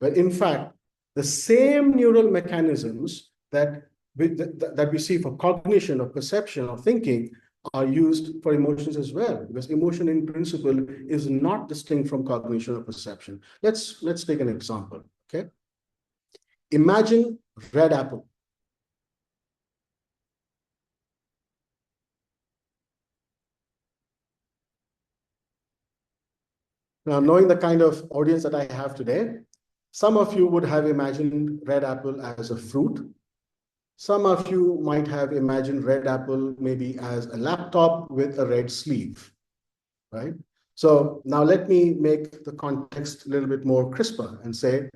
But in fact, the same neural mechanisms that we see for cognition or perception or thinking are used for emotions as well, because emotion in principle is not distinct from cognition or perception. Let's take an example, okay? Imagine red apple. Now, knowing the kind of audience that I have today, some of you would have imagined red apple as a fruit. Some of you might have imagined red apple maybe as a laptop with a red sleeve, right? So now let me make the context a little bit more crisper and say,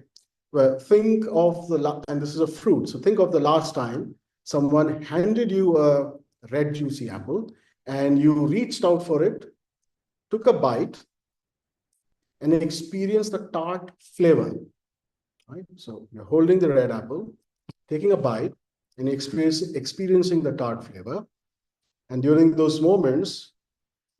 well, think of and this is a fruit. So think of the last time someone handed you a red juicy apple and you reached out for it, took a bite, and experienced the tart flavor, right? So you're holding the red apple, taking a bite, and experiencing the tart flavor. And during those moments,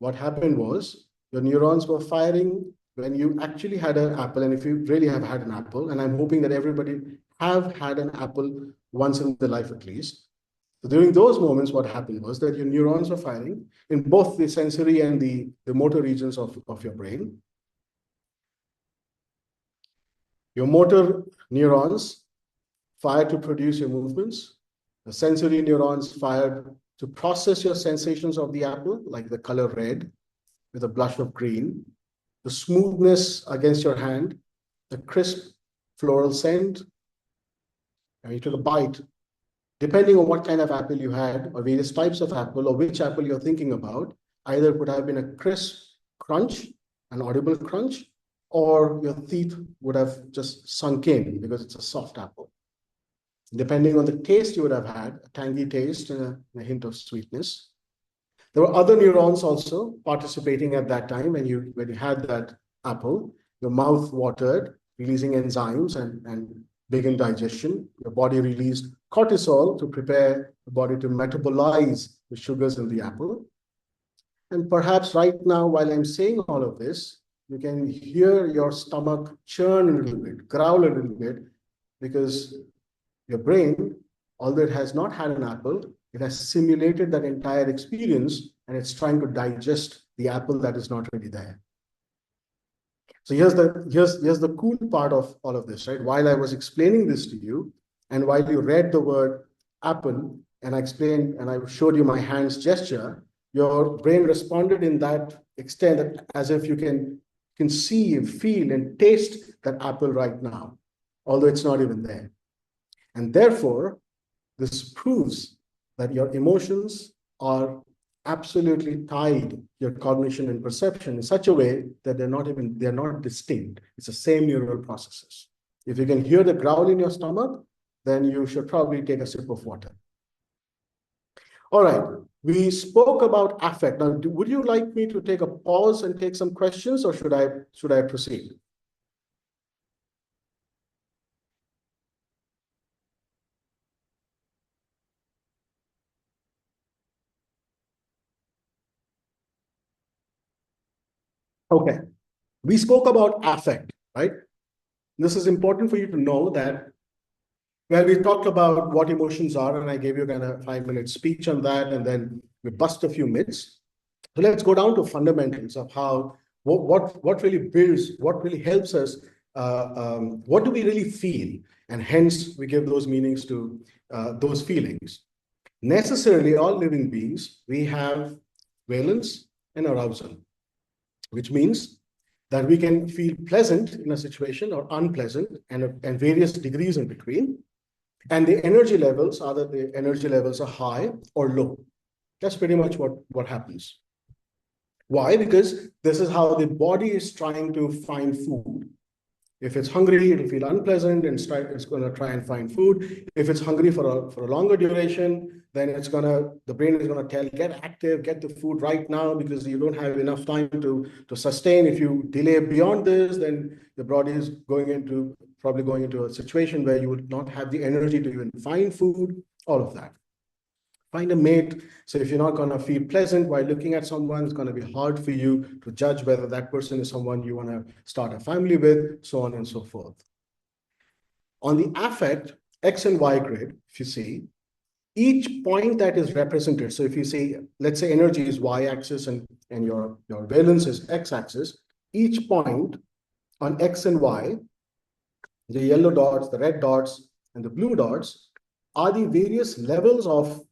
what happened was your neurons were firing when you actually had an apple. And if you really have had an apple, and I'm hoping that everybody have had an apple once in their life at least. So during those moments, what happened was that your neurons were firing in both the sensory and the motor regions of your brain. Your motor neurons fire to produce your movements. The sensory neurons fired to process your sensations of the apple, like the color red with a blush of green, the smoothness against your hand, the crisp floral scent, and you took a bite. Depending on what kind of apple you had, or various types of apple, or which apple you're thinking about, either it would have been a crisp crunch, an audible crunch, or your teeth would have just sunk in because it's a soft apple. Depending on the taste you would have had, a tangy taste and a hint of sweetness. There were other neurons also participating at that time when you had that apple. Your mouth watered, releasing enzymes and begin digestion. Your body released cortisol to prepare the body to metabolize the sugars in the apple. And perhaps right now, while I'm saying all of this, you can hear your stomach churn a little bit, growl a little bit, because your brain, although it has not had an apple, it has simulated that entire experience and it's trying to digest the apple that is not really there. So here's the cool part of all of this, right? While I was explaining this to you, and while you read the word apple, and I explained and I showed you my hands gesture, your brain responded in that extent that as if you can see and feel and taste that apple right now, although it's not even there. And therefore, this proves that your emotions are absolutely tied your cognition and perception in such a way that they're not distinct. It's the same neural processes. If you can hear the growl in your stomach, then you should probably take a sip of water. All right, we spoke about affect. Now, would you like me to take a pause and take some questions, or should I proceed? Okay, we spoke about affect, right? This is important for you to know that, well, we talked about what emotions are, and I gave you kind of a 5-minute speech on that, and then we bust a few myths. So let's go down to fundamentals of how, what really builds, what really helps us, what do we really feel? And hence we give those meanings to those feelings. Necessarily, all living beings, we have valence and arousal, which means that we can feel pleasant in a situation or unpleasant, and various degrees in between. And the energy levels, either the energy levels are high or low. That's pretty much what happens. Why? Because this is how the body is trying to find food. If it's hungry, it'll feel unpleasant and it's going to try and find food. If it's hungry for a longer duration, then the brain is going to tell, get active, get the food right now, because you don't have enough time to sustain. If you delay beyond this, then the body is probably going into a situation where you would not have the energy to even find food, all of that. Find a mate. So if you're not going to feel pleasant while looking at someone, it's going to be hard for you to judge whether that person is someone you want to start a family with, so on and so forth. On the affect X and Y grid, if you see, each point that is represented, so if you see, let's say energy is Y-axis and your valence is X-axis, each point on X and Y, the yellow dots, the red dots, and the blue dots are the various levels of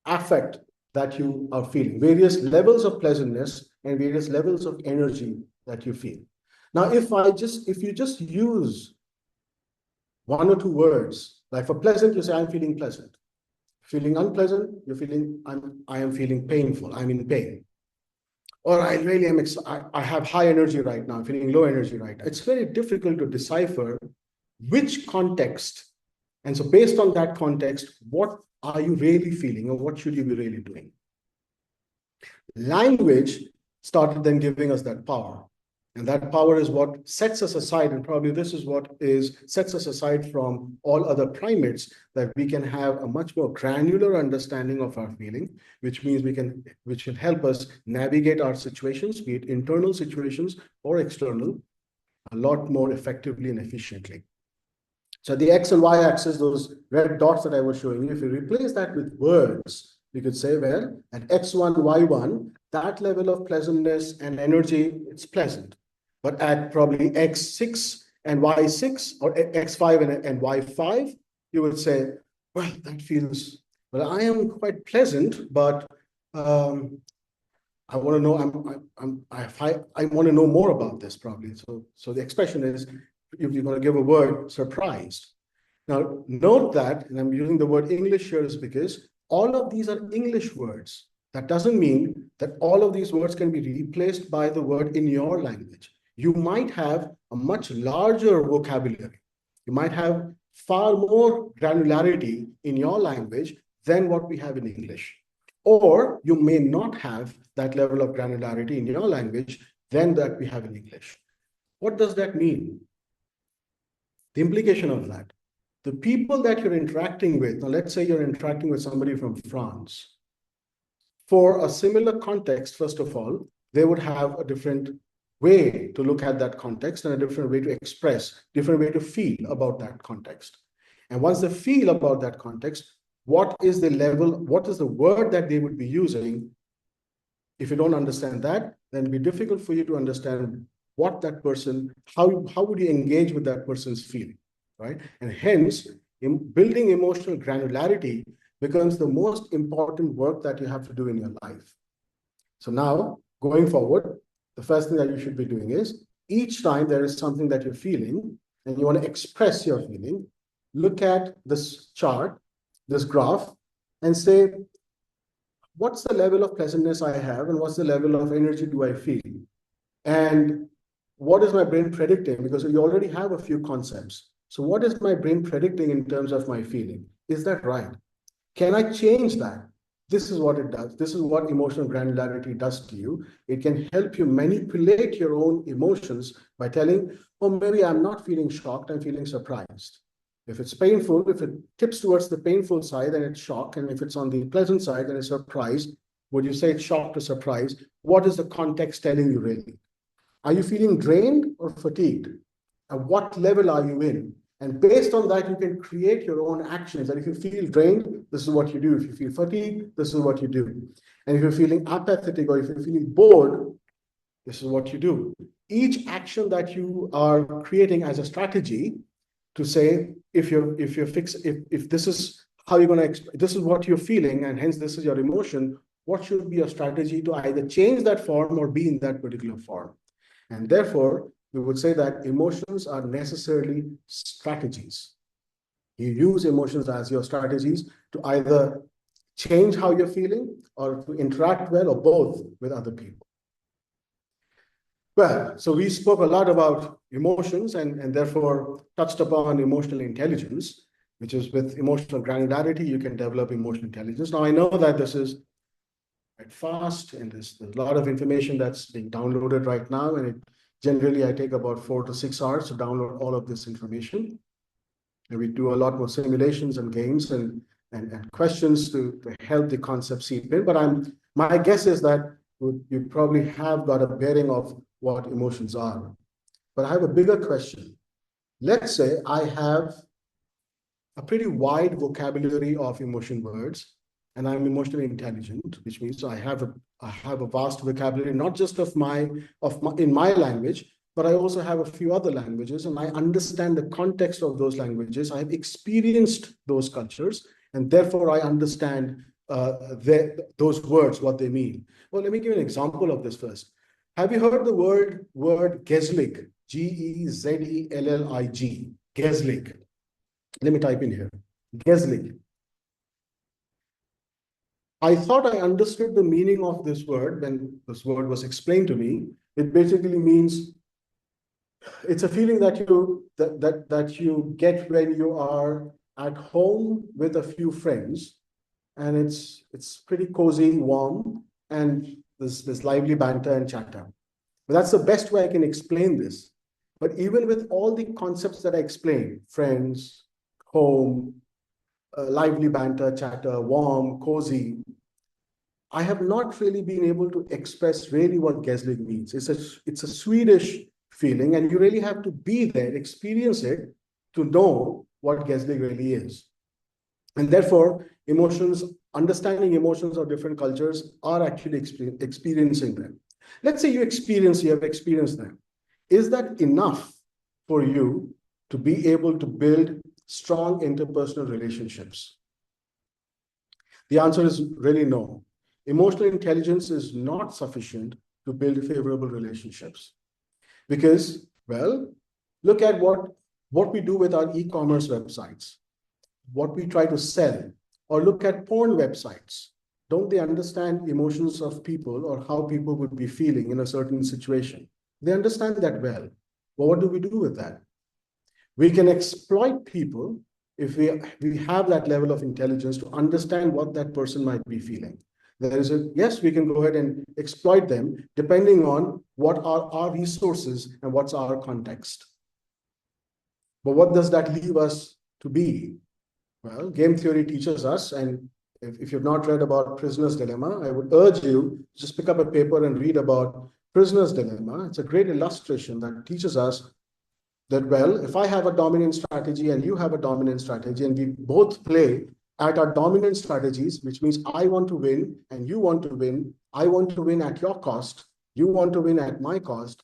affect that you are feeling, various levels of pleasantness and various levels of energy that you feel. Now, if you just use one or two words, like for pleasant, you say, I'm feeling pleasant. Feeling unpleasant, you're feeling, I am feeling painful, I'm in pain. Or I really am, I have high energy right now, I'm feeling low energy right now. It's very difficult to decipher which context. And so based on that context, what are you really feeling, or what should you be really doing? Language started then giving us that power. And that power is what sets us aside, and probably this is what sets us aside from all other primates, that we can have a much more granular understanding of our feeling, which means which will help us navigate our situations, be it internal situations or external, a lot more effectively and efficiently. So the X and Y axis, those red dots that I was showing you, if you replace that with words, you could say, well, at X1, Y1, that level of pleasantness and energy, it's pleasant. But at probably X6 and Y6, or X5 and Y5, you would say, well, that feels, well, I am quite pleasant, but I want to know, I want to know more about this probably. So the expression is, if you're going to give a word, surprised. Now, note that, and I'm using the word English here, is because all of these are English words. That doesn't mean that all of these words can be replaced by the word in your language. You might have a much larger vocabulary. You might have far more granularity in your language than what we have in English. Or you may not have that level of granularity in your language than that we have in English. What does that mean? The implication of that, the people that you're interacting with, now let's say you're interacting with somebody from France. For a similar context, first of all, they would have a different way to look at that context and a different way to express, different way to feel about that context. And once they feel about that context, what is the level, what is the word that they would be using? If you don't understand that, then it'll be difficult for you to understand what that person, how would you engage with that person's feeling, right? And hence, building emotional granularity becomes the most important work that you have to do in your life. So now, going forward, the first thing that you should be doing is, each time there is something that you're feeling and you want to express your feeling, look at this chart, this graph, and say, what's the level of pleasantness I have and what's the level of energy do I feel? And what is my brain predicting? Because you already have a few concepts. So what is my brain predicting in terms of my feeling? Is that right? Can I change that? This is what it does. This is what emotional granularity does to you. It can help you manipulate your own emotions by telling, oh, maybe I'm not feeling shocked, I'm feeling surprised. If it's painful, if it tips towards the painful side, then it's shock. And if it's on the pleasant side, then it's surprise. Would you say it's shock or surprise? What is the context telling you really? Are you feeling drained or fatigued? At what level are you in? And based on that, you can create your own actions. And if you feel drained, this is what you do. If you feel fatigued, this is what you do. And if you're feeling apathetic or if you're feeling bored, this is what you do. Each action that you are creating as a strategy to say, if this is how you're going to, this is what you're feeling, and hence this is your emotion, what should be your strategy to either change that form or be in that particular form? And therefore, we would say that emotions are necessarily strategies. You use emotions as your strategies to either change how you're feeling or to interact well or both with other people. Well, so we spoke a lot about emotions and therefore touched upon emotional intelligence, which is with emotional granularity, you can develop emotional intelligence. Now, I know that this is quite fast and there's a lot of information that's being downloaded right now, and generally I take about 4 to 6 hours to download all of this information. And we do a lot more simulations and games and questions to help the concept seep in. But my guess is that you probably have got a bearing of what emotions are. But I have a bigger question. Let's say I have a pretty wide vocabulary of emotion words, and I'm emotionally intelligent, which means I have a vast vocabulary, not just in my language, but I also have a few other languages, and I understand the context of those languages. I've experienced those cultures, and therefore I understand those words, what they mean. Well, let me give you an example of this first. Have you heard the word Gezlig? Gezellig. Gezlig. Let me type in here. Gezlig. I thought I understood the meaning of this word when this word was explained to me. It basically means it's a feeling that you get when you are at home with a few friends, and it's pretty cozy, warm, and there's lively banter and chatter. But that's the best way I can explain this. But even with all the concepts that I explained, friends, home, lively banter, chatter, warm, cozy, I have not really been able to express really what Gezlig means. It's a Swedish feeling, and you really have to be there, experience it, to know what Gezlig really is. And therefore, understanding emotions of different cultures are actually experiencing them. Let's say you have experienced them. Is that enough for you to be able to build strong interpersonal relationships? The answer is really no. Emotional intelligence is not sufficient to build favorable relationships. Because, well, look at what we do with our e-commerce websites, what we try to sell, or look at porn websites. Don't they understand emotions of people or how people would be feeling in a certain situation? They understand that well. But what do we do with that? We can exploit people if we have that level of intelligence to understand what that person might be feeling. Yes, we can go ahead and exploit them depending on what are our resources and what's our context. But what does that leave us to be? Well, game theory teaches us, and if you've not read about Prisoner's Dilemma, I would urge you to just pick up a paper and read about Prisoner's Dilemma. It's a great illustration that teaches us that, well, if I have a dominant strategy and you have a dominant strategy, and we both play at our dominant strategies, which means I want to win and you want to win, I want to win at your cost, you want to win at my cost,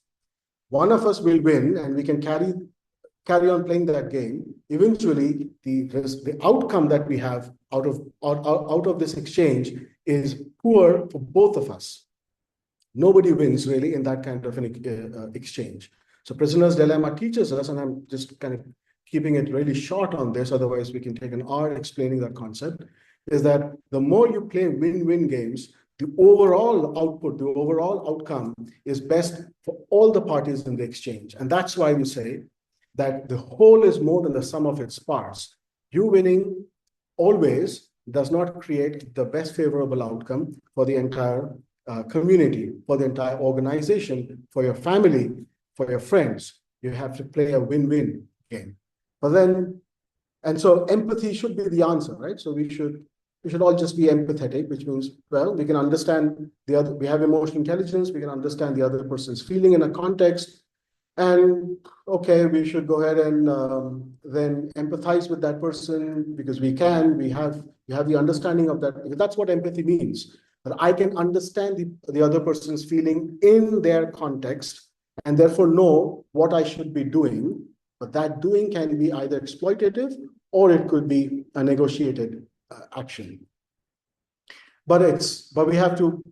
one of us will win and we can carry on playing that game, eventually the outcome that we have out of this exchange is poor for both of us. Nobody wins really in that kind of an exchange. So prisoner's dilemma teaches us, and I'm just kind of keeping it really short on this, otherwise we can take an hour explaining that concept, is that the more you play win-win games, the overall output, the overall outcome is best for all the parties in the exchange. And that's why we say that the whole is more than the sum of its parts. You winning always does not create the best favorable outcome for the entire community, for the entire organization, for your family, for your friends. You have to play a win-win game. But then, and so empathy should be the answer, right? So we should all just be empathetic, which means, well, we can understand the other, we have emotional intelligence, we can understand the other person's feeling in a context. And okay, we should go ahead and then empathize with that person because we have the understanding of that. That's what empathy means. That I can understand the other person's feeling in their context and therefore know what I should be doing. But that doing can be either exploitative or it could be a negotiated action. But we have to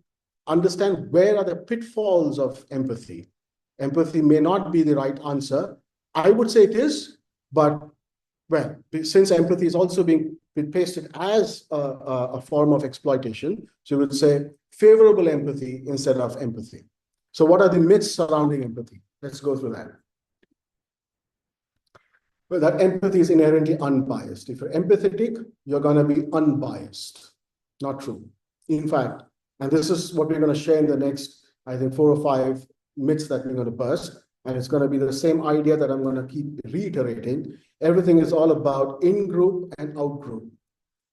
understand where are the pitfalls of empathy. Empathy may not be the right answer. I would say it is, but well, since empathy is also being pasted as a form of exploitation, so we would say favorable empathy instead of empathy. So what are the myths surrounding empathy? Let's go through that. Well, that empathy is inherently unbiased. If you're empathetic, you're going to be unbiased. Not true. In fact, and this is what we're going to share in the next, I think, 4 or 5 myths that we're going to bust. And it's going to be the same idea that I'm going to keep reiterating. Everything is all about in-group and out-group.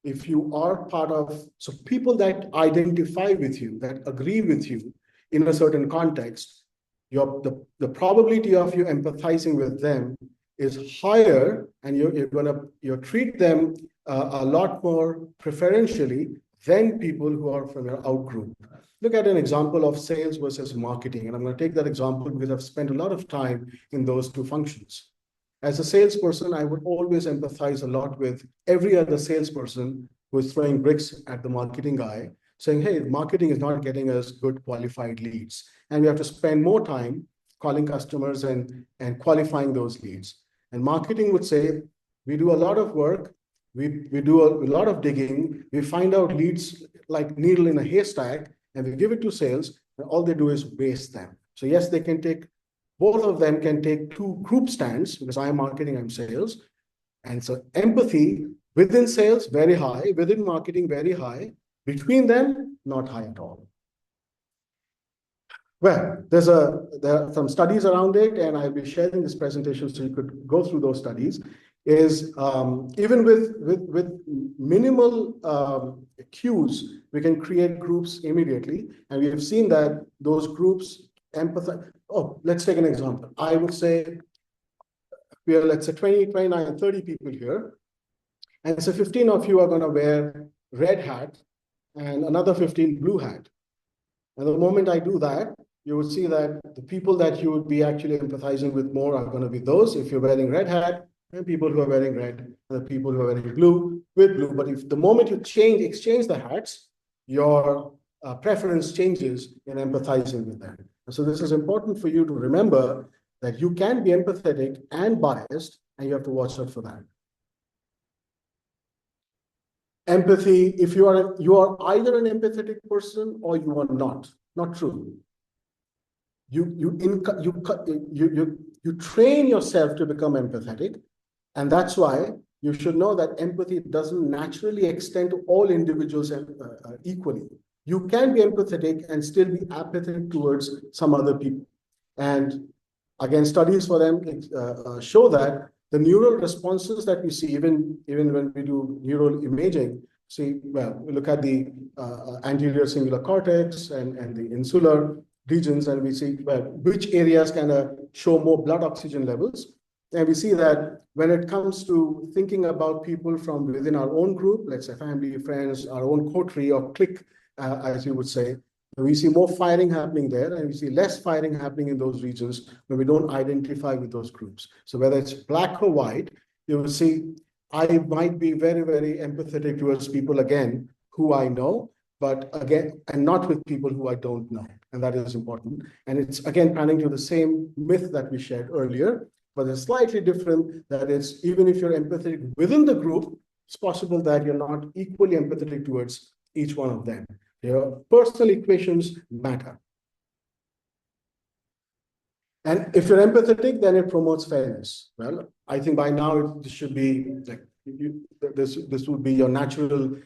If you are part of, so people that identify with you, that agree with you in a certain context, the probability of you empathizing with them is higher, and you're treat them a lot more preferentially than people who are from your out group. Look at an example of sales versus marketing, and I'm going to take that example because I've spent a lot of time in those two functions. As a salesperson, I would always empathize a lot with every other salesperson who is throwing bricks at the marketing guy, saying, hey, marketing is not getting us good qualified leads, and we have to spend more time calling customers and qualifying those leads. And marketing would say, we do a lot of work, we do a lot of digging, we find out leads like needle in a haystack, and we give it to sales, and all they do is waste them. So yes, they can take, both of them can take 2 group stands, because I'm marketing, I'm sales. And so empathy within sales, very high, within marketing, very high, between them, not high at all. Well, there are some studies around it, and I'll be sharing this presentation so you could go through those studies. Is even with minimal cues, we can create groups immediately, and we have seen that those groups empathize. Oh, let's take an example. I would say we are, let's say, 20, 29, 30 people here, and so 15 of you are going to wear red hat, and another 15 blue hat. And the moment I do that, you would see that the people that you would be actually empathizing with more are going to be those, if you're wearing red hat, and people who are wearing red, and the people who are wearing blue with blue. But if the moment you exchange the hats, your preference changes in empathizing with them. And so this is important for you to remember that you can be empathetic and biased, and you have to watch out for that. Empathy, if you are either an empathetic person or you are not true. You train yourself to become empathetic, and that's why you should know that empathy doesn't naturally extend to all individuals equally. You can be empathetic and still be apathetic towards some other people. And again, studies for them show that the neural responses that we see, even when we do neural imaging, we look at the anterior cingulate cortex and the insular regions, and we see which areas kind of show more blood oxygen levels. And we see that when it comes to thinking about people from within our own group, let's say family, friends, our own coterie or clique, as you would say, We see more firing happening there, and we see less firing happening in those regions where we don't identify with those groups. So whether it's black or white, you will see I might be very, very empathetic towards people, again, who I know, but again, and not with people who I don't know. And that is important. And it's, again, panning to the same myth that we shared earlier, but it's slightly different, that it's even if you're empathetic within the group, it's possible that you're not equally empathetic towards each one of them. Your personal equations matter. And if you're empathetic, then it promotes fairness. Well, I think by now this should be like this would be your natural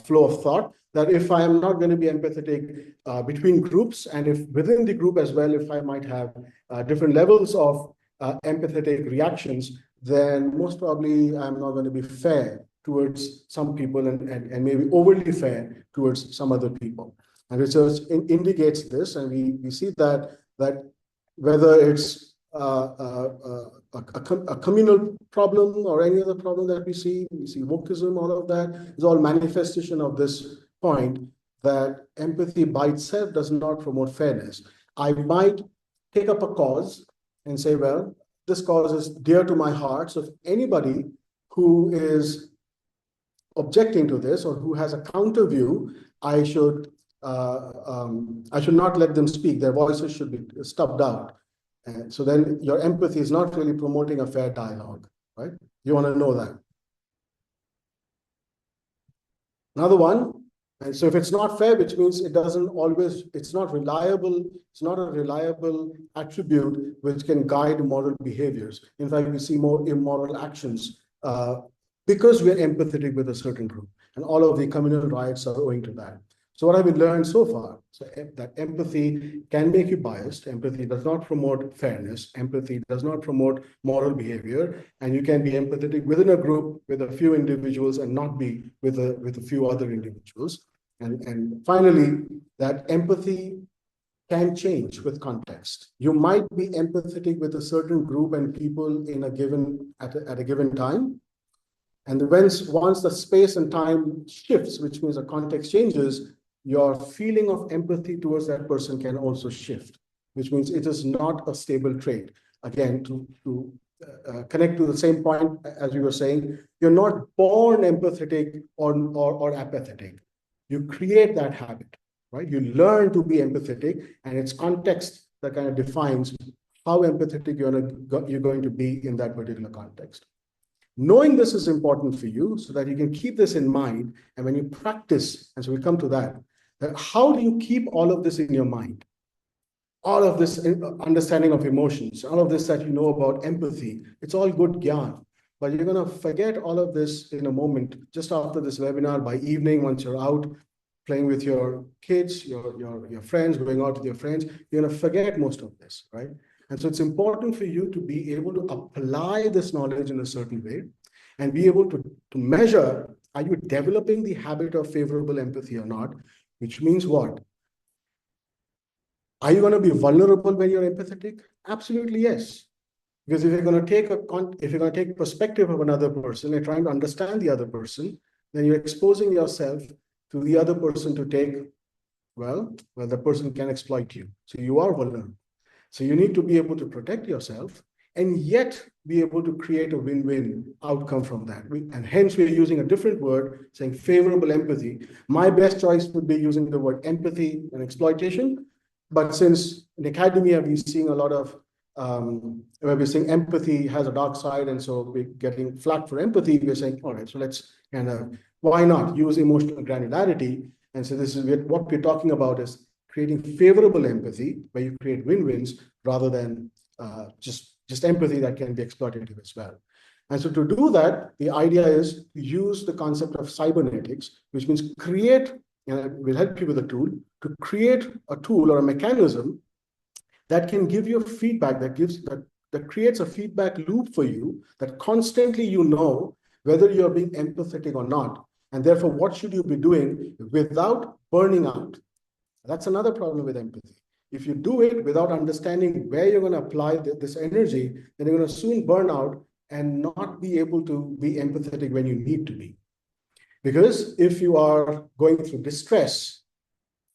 flow of thought, that if I am not going to be empathetic between groups, and if within the group as well, if I might have different levels of empathetic reactions, then most probably I'm not going to be fair towards some people, and maybe overly fair towards some other people. And research indicates this, and we see that whether it's a communal problem or any other problem that we see wokeism, all of that is all manifestation of this point, that empathy by itself does not promote fairness. I might take up a cause and say, well, this cause is dear to my heart, so if anybody who is objecting to this or who has a counter view, I should not let them speak. Their voices should be stubbed out. And so then your empathy is not really promoting a fair dialogue, right? You want to know that. Another one, and so if it's not fair, which means it doesn't always, it's not reliable, it's not a reliable attribute which can guide moral behaviors. In fact, we see more immoral actions because we're empathetic with a certain group. And all of the communal riots are owing to that. So what have we learned so far? So that empathy can make you biased. Empathy does not promote fairness. Empathy does not promote moral behavior. And you can be empathetic within a group with a few individuals and not be with a few other individuals. And finally, that empathy can change with context. You might be empathetic with a certain group and people in a given at a given time. And once the space and time shifts, which means the context changes, your feeling of empathy towards that person can also shift, which means it is not a stable trait. Again, to connect to the same point as we were saying, you're not born empathetic or apathetic. You create that habit, right? You learn to be empathetic, and it's context that kind of defines how empathetic you're going to be in that particular context. Knowing this is important for you so that you can keep this in mind. And when you practice, and so we come to that how do you keep all of this in your mind? All of this understanding of emotions, all of this that you know about empathy, it's all good gyan. But you're going to forget all of this in a moment, just after this webinar, by evening, once you're out playing with your kids, your friends, going out with your friends, you're going to forget most of this, right? And so it's important for you to be able to apply this knowledge in a certain way and be able to measure, are you developing the habit of favorable empathy or not? Which means what? Are you going to be vulnerable when you're empathetic? Absolutely, yes. Because if you're going to take perspective of another person and trying to understand the other person, then you're exposing yourself to the other person to take, well, the person can exploit you. So you are vulnerable. So you need to be able to protect yourself and yet be able to create a win-win outcome from that. And hence we're using a different word, saying favorable empathy. My best choice would be using the word empathy and exploitation. But since in academia, we're seeing a lot of, where we're saying empathy has a dark side, and so we're getting flack for empathy, we're saying, all right, so let's kind of, why not use emotional granularity? And so this is what we're talking about is creating favorable empathy, where you create win-wins rather than just empathy that can be exploitative as well. And so to do that, the idea is to use the concept of cybernetics, which means create, and we'll help you with a tool, to create a tool or a mechanism that can give you feedback, that creates a feedback loop for you, that constantly you know whether you're being empathetic or not. And therefore, what should you be doing without burning out? That's another problem with empathy. If you do it without understanding where you're going to apply this energy, then you're going to soon burn out and not be able to be empathetic when you need to be. Because if you are going through distress,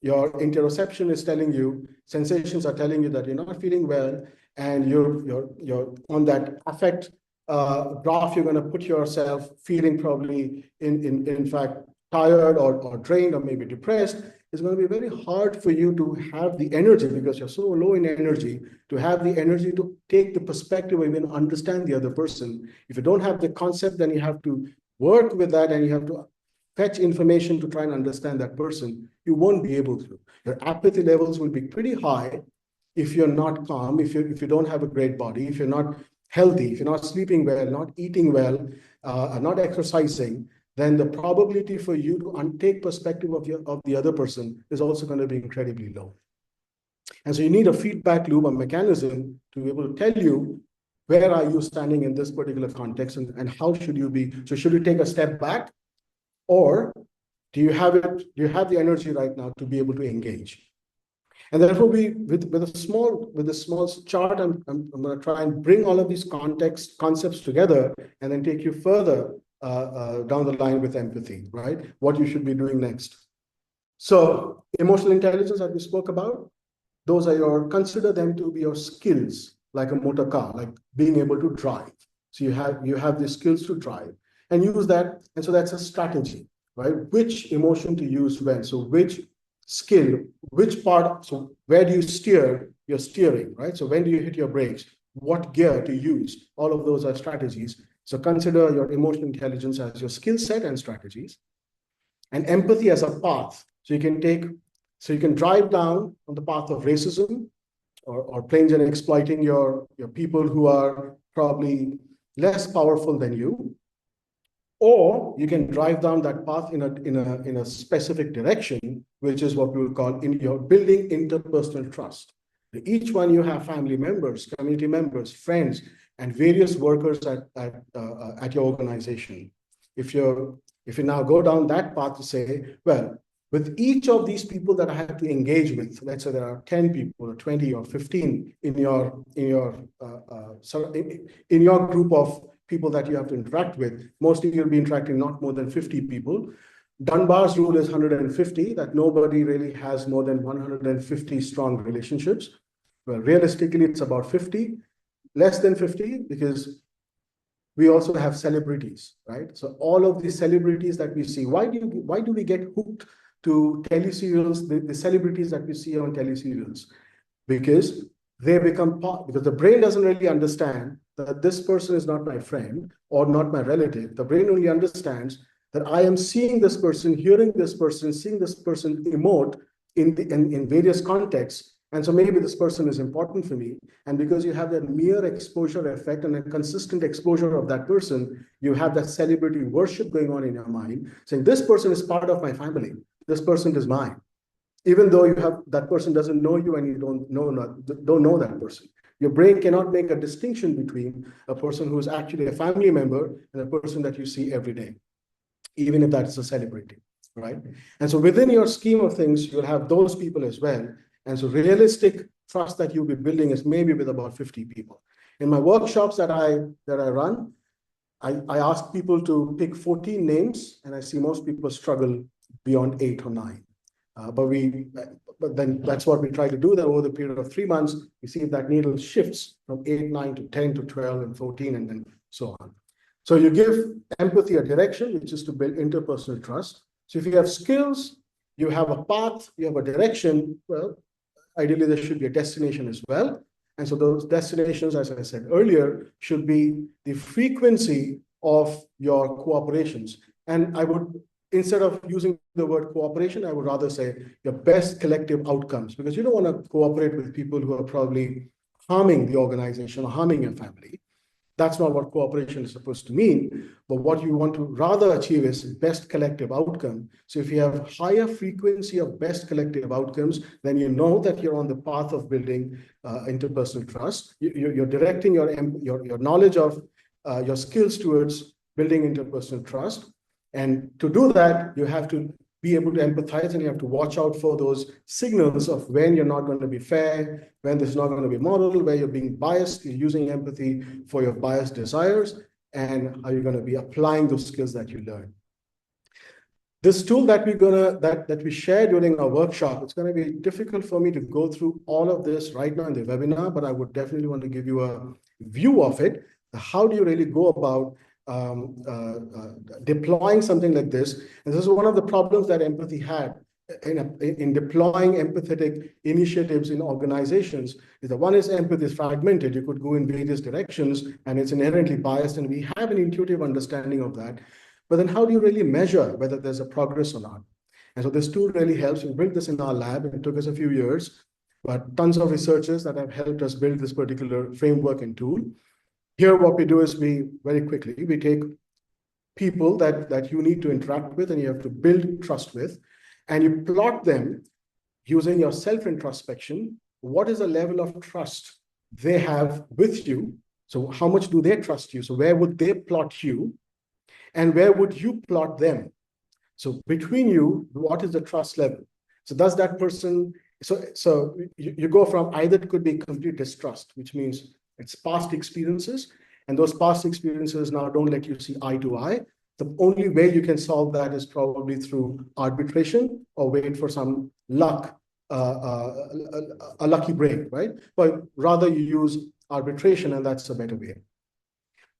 your interoception is telling you, sensations are telling you that you're not feeling well, and you're on that affect graph. You're going to put yourself feeling probably in fact tired or drained or maybe depressed. It's going to be very hard for you to have the energy, because you're so low in energy, to have the energy to take the perspective or even understand the other person. If you don't have the concept, then you have to work with that, and you have to fetch information to try and understand that person. You won't be able to. Your apathy levels will be pretty high if you're not calm, if you don't have a great body, if you're not healthy, if you're not sleeping well, not eating well, not exercising, then the probability for you to take perspective of the other person is also going to be incredibly low. And so you need a feedback loop, a mechanism to be able to tell you, where are you standing in this particular context, and how should you be? So should you take a step back, or do you have the energy right now to be able to engage? And therefore, with a small chart, I'm going to try and bring all of these concepts together, and then take you further down the line with empathy, right? What you should be doing next. So emotional intelligence that we spoke about, those are consider them to be your skills, like a motor car, like being able to drive. So you have the skills to drive and use that. And so that's a strategy, right? Which emotion to use when. So which skill, which part, so where do you steer? You're steering, right? So when do you hit your brakes? What gear to use? All of those are strategies. So consider your emotional intelligence as your skill set and strategies, and empathy as a path. So you can drive down on the path of racism, or plain and exploiting your people who are probably less powerful than you, or you can drive down that path in a specific direction, which is what we would call in your building interpersonal trust. Each one, you have family members, community members, friends, and various workers at your organization. If you now go down that path to say, well, with each of these people that I have to engage with, let's say there are 10 people or 20 or 15 in your group of people that you have to interact with, mostly you'll be interacting not more than 50 people. Dunbar's rule is 150, that nobody really has more than 150 strong relationships. Well, realistically, it's about 50, less than 50, because we also have celebrities, right? So all of these celebrities that we see, why do we get hooked to teleserials, the celebrities that we see on teleserials? Because they become part, because the brain doesn't really understand that this person is not my friend or not my relative. The brain only understands that I am seeing this person, hearing this person, seeing this person emote in various contexts. And so maybe this person is important for me. And because you have that mere exposure effect and a consistent exposure of that person, you have that celebrity worship going on in your mind, saying this person is part of my family. This person is mine. Even though that person doesn't know you and you don't know that person. Your brain cannot make a distinction between a person who is actually a family member and a person that you see every day, even if that's a celebrity, right? And so within your scheme of things, you'll have those people as well. And so realistic trust that you'll be building is maybe with about 50 people. In my workshops that I run, I ask people to pick 14 names, and I see most people struggle beyond 8 or 9. But then that's what we try to do. That over the period of 3 months, we see if that needle shifts from 8, 9 to 10 to 12 and 14, and then so on. So you give empathy a direction, which is to build interpersonal trust. So if you have skills, you have a path, you have a direction, well, ideally there should be a destination as well. And so those destinations, as I said earlier, should be the frequency of your cooperations. And I would, instead of using the word cooperation, I would rather say your best collective outcomes, because you don't want to cooperate with people who are probably harming the organization or harming your family. That's not what cooperation is supposed to mean. But what you want to rather achieve is best collective outcome. So if you have higher frequency of best collective outcomes, then you know that you're on the path of building interpersonal trust. You're directing your knowledge of your skills towards building interpersonal trust. And to do that, you have to be able to empathize, and you have to watch out for those signals of when you're not going to be fair, when this is not going to be moral, where you're being biased, you're using empathy for your biased desires, and how you're going to be applying those skills that you learn. This tool that we share during our workshop, it's gonna be difficult for me to go through all of this right now in the webinar, but I would definitely want to give you a view of it. How do you really go about deploying something like this? And this is one of the problems that empathy had in deploying empathetic initiatives in organizations. Is that one is empathy is fragmented. You could go in various directions and it's inherently biased, and we have an intuitive understanding of that. But then how do you really measure whether there's a progress or not? And so this tool really helps. We built this in our lab. It took us a few years, but tons of researchers that have helped us build this particular framework and tool. Here, what we do is we take people that you need to interact with and you have to build trust with, and you plot them using your self-introspection. What is the level of trust they have with you? So how much do they trust you? So where would they plot you? And where would you plot them? So between you, what is the trust level? So does that person, so you go from either it could be complete distrust, which means it's past experiences, and those past experiences now don't let you see eye to eye. The only way you can solve that is probably through arbitration or wait for some luck, a lucky break, right? But rather you use arbitration, and that's a better way.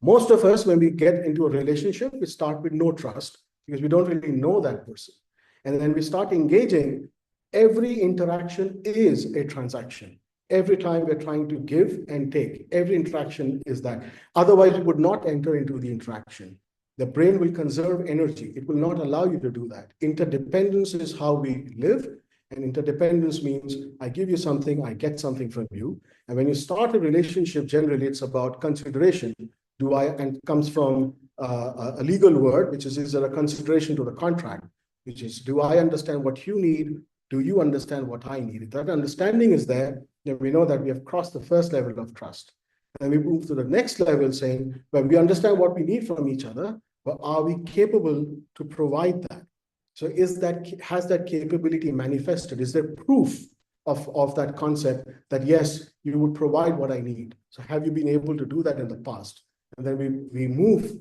Most of us, when we get into a relationship, we start with no trust because we don't really know that person. And then we start engaging. Every interaction is a transaction. Every time we're trying to give and take, every interaction is that. Otherwise, we would not enter into the interaction. The brain will conserve energy. It will not allow you to do that. Interdependence is how we live. And interdependence means I give you something, I get something from you. And when you start a relationship, generally it's about consideration. And comes from a legal word, which is there a consideration to the contract, which is, do I understand what you need? Do you understand what I need? If that understanding is there, then we know that we have crossed the first level of trust. And we move to the next level saying, well, we understand what we need from each other, but are we capable to provide that? So has that capability manifested? Is there proof of that concept that, yes, you would provide what I need? So have you been able to do that in the past? And then we move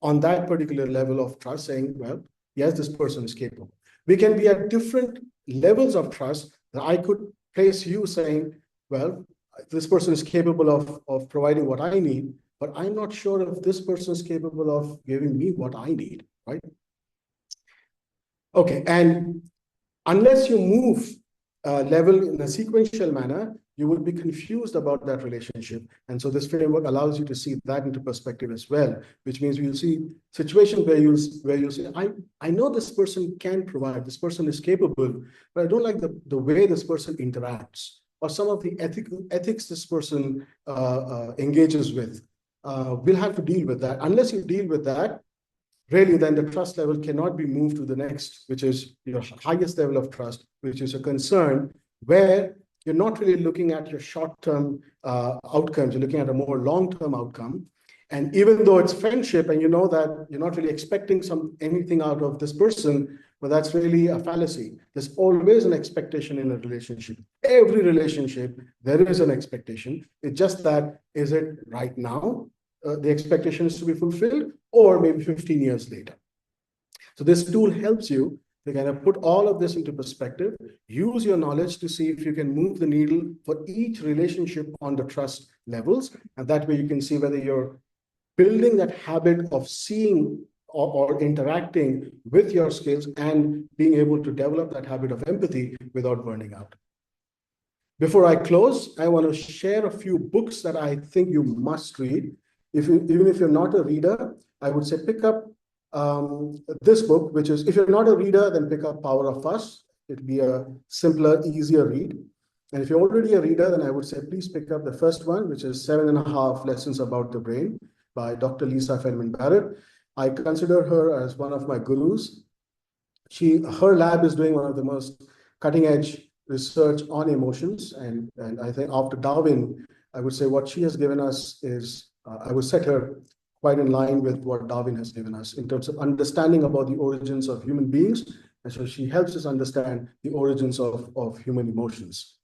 on that particular level of trust saying, well, yes, this person is capable. We can be at different levels of trust. That I could place you saying, well, this person is capable of providing what I need, but I'm not sure if this person is capable of giving me what I need, right? Okay, and unless you move level in a sequential manner, you would be confused about that relationship. And so this framework allows you to see that into perspective as well, which means you'll see situations where you'll say, I know this person can provide, this person is capable, but I don't like the way this person interacts, or some of the ethics this person engages with. We'll have to deal with that. Unless you deal with that, really, then the trust level cannot be moved to the next, which is your highest level of trust, which is a concern where you're not really looking at your short-term outcomes, you're looking at a more long-term outcome. And even though it's friendship and you know that you're not really expecting anything out of this person, but that's really a fallacy. There's always an expectation in a relationship. Every relationship, there is an expectation. It's just that, is it right now? The expectation is to be fulfilled, or maybe 15 years later. So this tool helps you to kind of put all of this into perspective, use your knowledge to see if you can move the needle for each relationship on the trust levels. And that way you can see whether you're building that habit of seeing or interacting with your skills and being able to develop that habit of empathy without burning out. Before I close, I want to share a few books that I think you must read. Even if you're not a reader, I would say pick up this book, which is, if you're not a reader, then pick up Power of Us. It'll be a simpler, easier read. And if you're already a reader, then I would say, please pick up the first one, which is 7.5 Lessons About the Brain by Dr. Lisa Feldman Barrett. I consider her as one of my gurus. Her lab is doing one of the most cutting edge research on emotions. And I think after Darwin, I would say what she has given us is, I would set her quite in line with what Darwin has given us in terms of understanding about the origins of human beings. And so she helps us understand the origins of human emotions.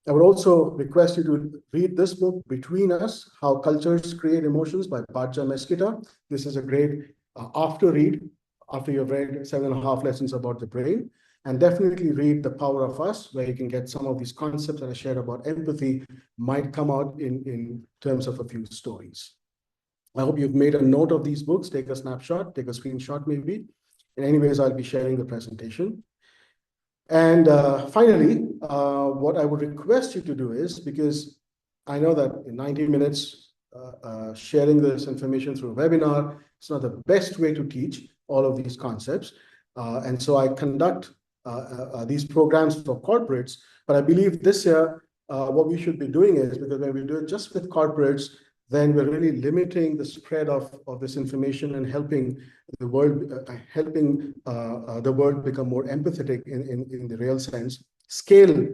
I would also request you to read this book, Between Us, How Cultures Create Emotions by Padja Mesquita. This is a great after read after you've read 7.5 lessons about the brain. And definitely read The Power of Us, where you can get some of these concepts that I shared about empathy might come out in terms of a few stories. I hope you've made a note of these books. Take a snapshot, take a screenshot maybe. In any ways, I'll be sharing the presentation. And finally, what I would request you to do is, because I know that in 90 minutes, sharing this information through a webinar, it's not the best way to teach all of these concepts. And so I conduct these programs for corporates, but I believe this year, what we should be doing is, because when we do it just with corporates, then we're really limiting the spread of this information and helping the world, the world become more empathetic in the real sense. Scale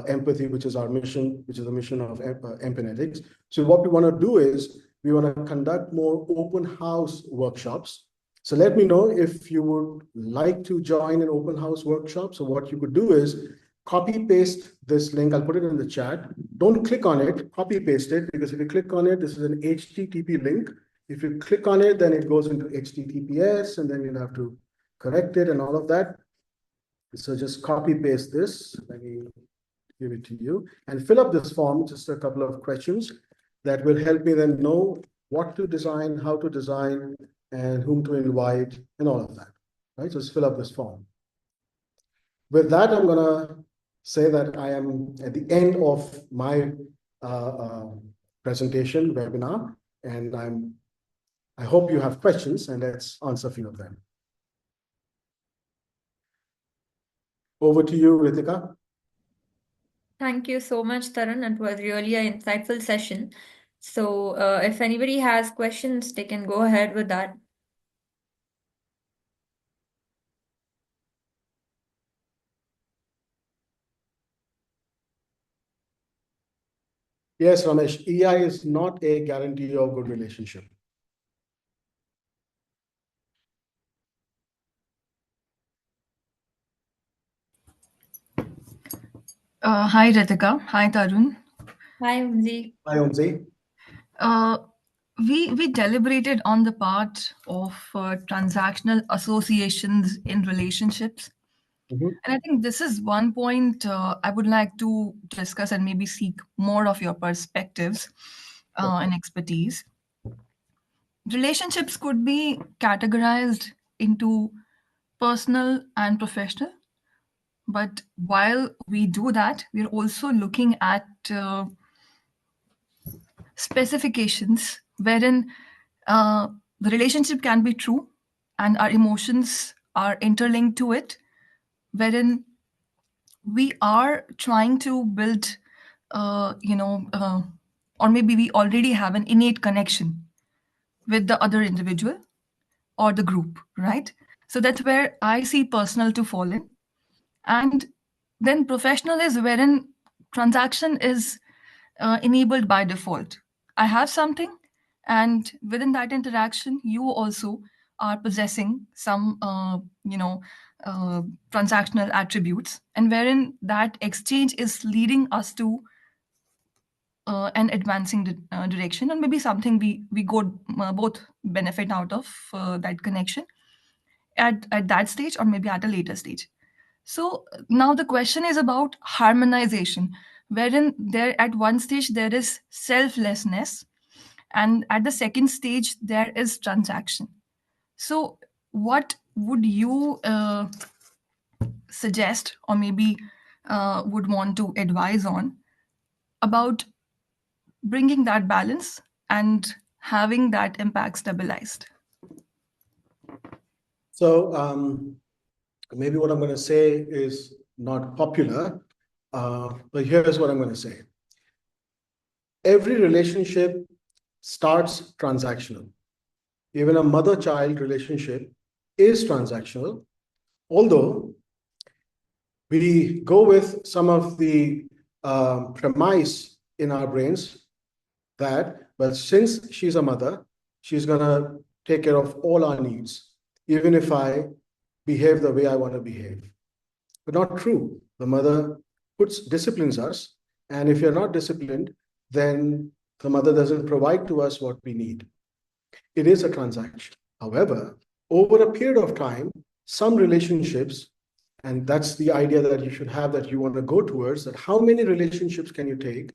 empathy, which is our mission, which is the mission of Empinetics. So what we want to do is we want to conduct more open house workshops. So let me know if you would like to join an open house workshop. So what you could do is copy paste this link. I'll put it in the chat. Don't click on it, copy paste it, because if you click on it, this is an HTTP link. If you click on it, then it goes into HTTPS, and then you'll have to correct it and all of that. So just copy paste this. Let me give it to you and fill up this form, just a couple of questions that will help me then know what to design, how to design, and whom to invite, and all of that, right? So just fill up this form. With that, I'm gonna say that I am at the end of my presentation webinar, and I hope you have questions, and let's answer a few of them. Over to you, Ritika. Thank you so much, Tarun. It was really an insightful session. So if anybody has questions, they can go ahead with that. Yes, Ramesh, EI is not a guarantee of good relationship. Hi, Ritika. Hi, Tarun. Hi, Umzi. Hi, Umzi. We deliberated on the part of transactional associations in relationships. Mm-hmm. And I think this is one point I would like to discuss and maybe seek more of your perspectives and expertise. Relationships could be categorized into personal and professional. But while we do that, we're also looking at specifications wherein the relationship can be true and our emotions are interlinked to it, wherein we are trying to build, or maybe we already have an innate connection with the other individual or the group, right? So that's where I see personal to fall in. And then professional is wherein transaction is enabled by default. I have something, and within that interaction, you also are possessing some, transactional attributes, and wherein that exchange is leading us to an advancing direction, and maybe something we go both benefit out of that connection at that stage, or maybe at a later stage. So now the question is about harmonization, wherein there at one stage there is selflessness, and at the second stage there is transaction. So what would you suggest, or maybe would want to advise on about bringing that balance and having that impact stabilized? So maybe what I'm going to say is not popular, but here's what I'm going to say. Every relationship starts transactional. Even a mother-child relationship is transactional, although we go with some of the premise in our brains that, well, since she's a mother, she's going to take care of all our needs, even if I behave the way I want to behave. But not true. The mother disciplines us, and if you're not disciplined, then the mother doesn't provide to us what we need. It is a transaction. However, over a period of time, some relationships, and that's the idea that you should have, that you want to go towards, that how many relationships can you take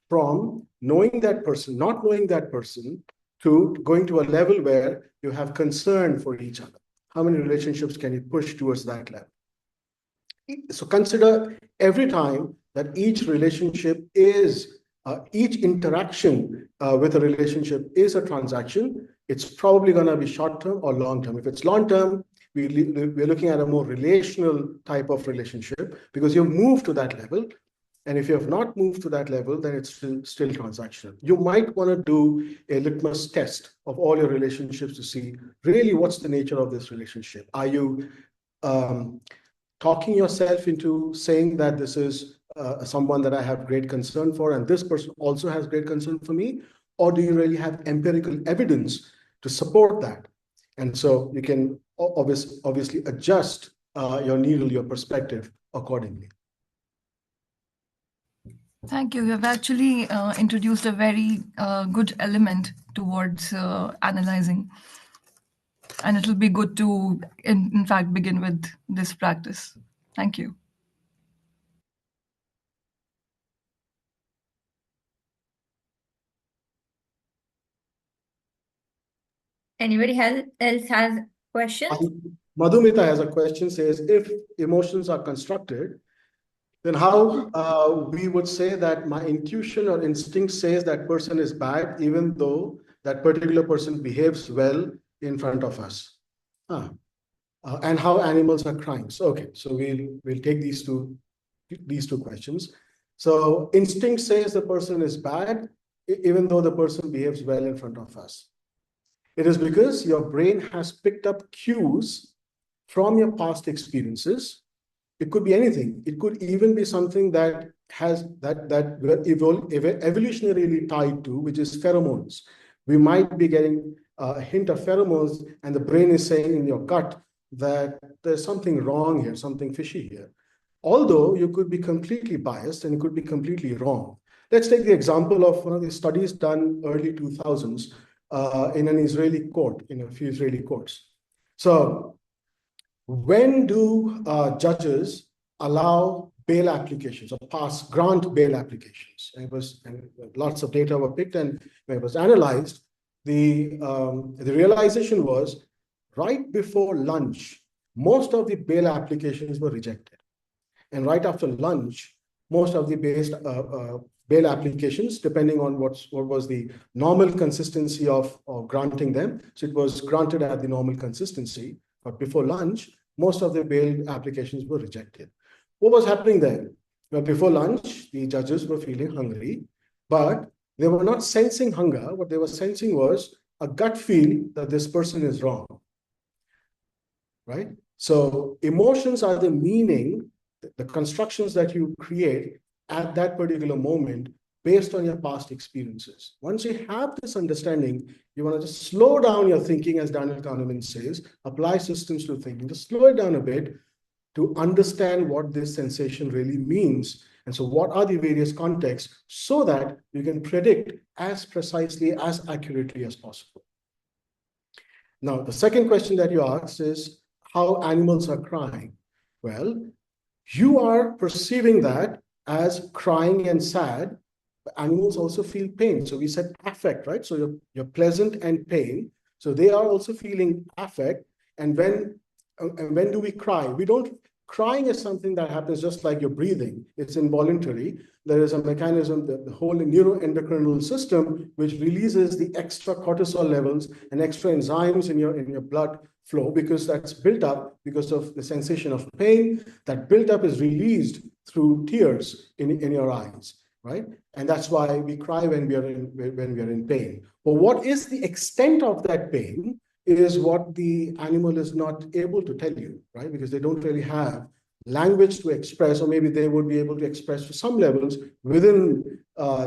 from knowing that person, not knowing that person, to going to a level where you have concern for each other. How many relationships can you push towards that level? So consider every time that each relationship is, each interaction with a relationship is a transaction. It's probably going to be short-term or long-term. If it's long-term, we're looking at a more relational type of relationship because you've moved to that level. And if you have not moved to that level, then it's still transactional. You might want to do a litmus test of all your relationships to see really what's the nature of this relationship. Are you talking yourself into saying that this is someone that I have great concern for, and this person also has great concern for me? Or do you really have empirical evidence to support that? And so you can obviously adjust your needle, your perspective accordingly. Thank you. You have actually introduced a very good element towards analyzing. And it'll be good to, in fact, begin with this practice. Thank you. Anybody else has questions? Madhumita has a question, says, if emotions are constructed, then how we would say that my intuition or instinct says that person is bad, even though that particular person behaves well in front of us. And how animals are crying. So, okay, so we'll take these two questions. So instinct says the person is bad, even though the person behaves well in front of us. It is because your brain has picked up cues from your past experiences. It could be anything. It could even be something that has that we're evolutionarily tied to, which is pheromones. We might be getting a hint of pheromones, and the brain is saying in your gut that there's something wrong here, something fishy here. Although you could be completely biased and it could be completely wrong. Let's take the example of one of the studies done early 2000s in an Israeli court, in a few Israeli courts. So when do judges allow bail applications or grant bail applications? And lots of data were picked, and when it was analyzed, the realization was right before lunch, most of the bail applications were rejected. And right after lunch, most of the bail applications, depending on what was the normal consistency of granting them. So it was granted at the normal consistency, but before lunch, most of the bail applications were rejected. What was happening then? Well, before lunch, the judges were feeling hungry, but they were not sensing hunger. What they were sensing was a gut feel that this person is wrong, right? So emotions are the meaning, the constructions that you create at that particular moment based on your past experiences. Once you have this understanding, you want to just slow down your thinking, as Daniel Kahneman says, apply systems to thinking, just slow it down a bit to understand what this sensation really means. And so what are the various contexts so that you can predict as precisely, as accurately as possible. Now, the second question that you asked is how animals are crying. Well, you are perceiving that as crying and sad. Animals also feel pain. So we said affect, right? So you're pleasant and pain. So they are also feeling affect. And when do we cry? We don't. Crying is something that happens just like you're breathing. It's involuntary. There is a mechanism, the whole neuroendocrinal system, which releases the extra cortisol levels and extra enzymes in your blood flow, because that's built up because of the sensation of pain. That built up is released through tears in your eyes, right? And that's why we cry when we are in pain. But what is the extent of that pain is what the animal is not able to tell you, right? Because they don't really have language to express, or maybe they would be able to express to some levels within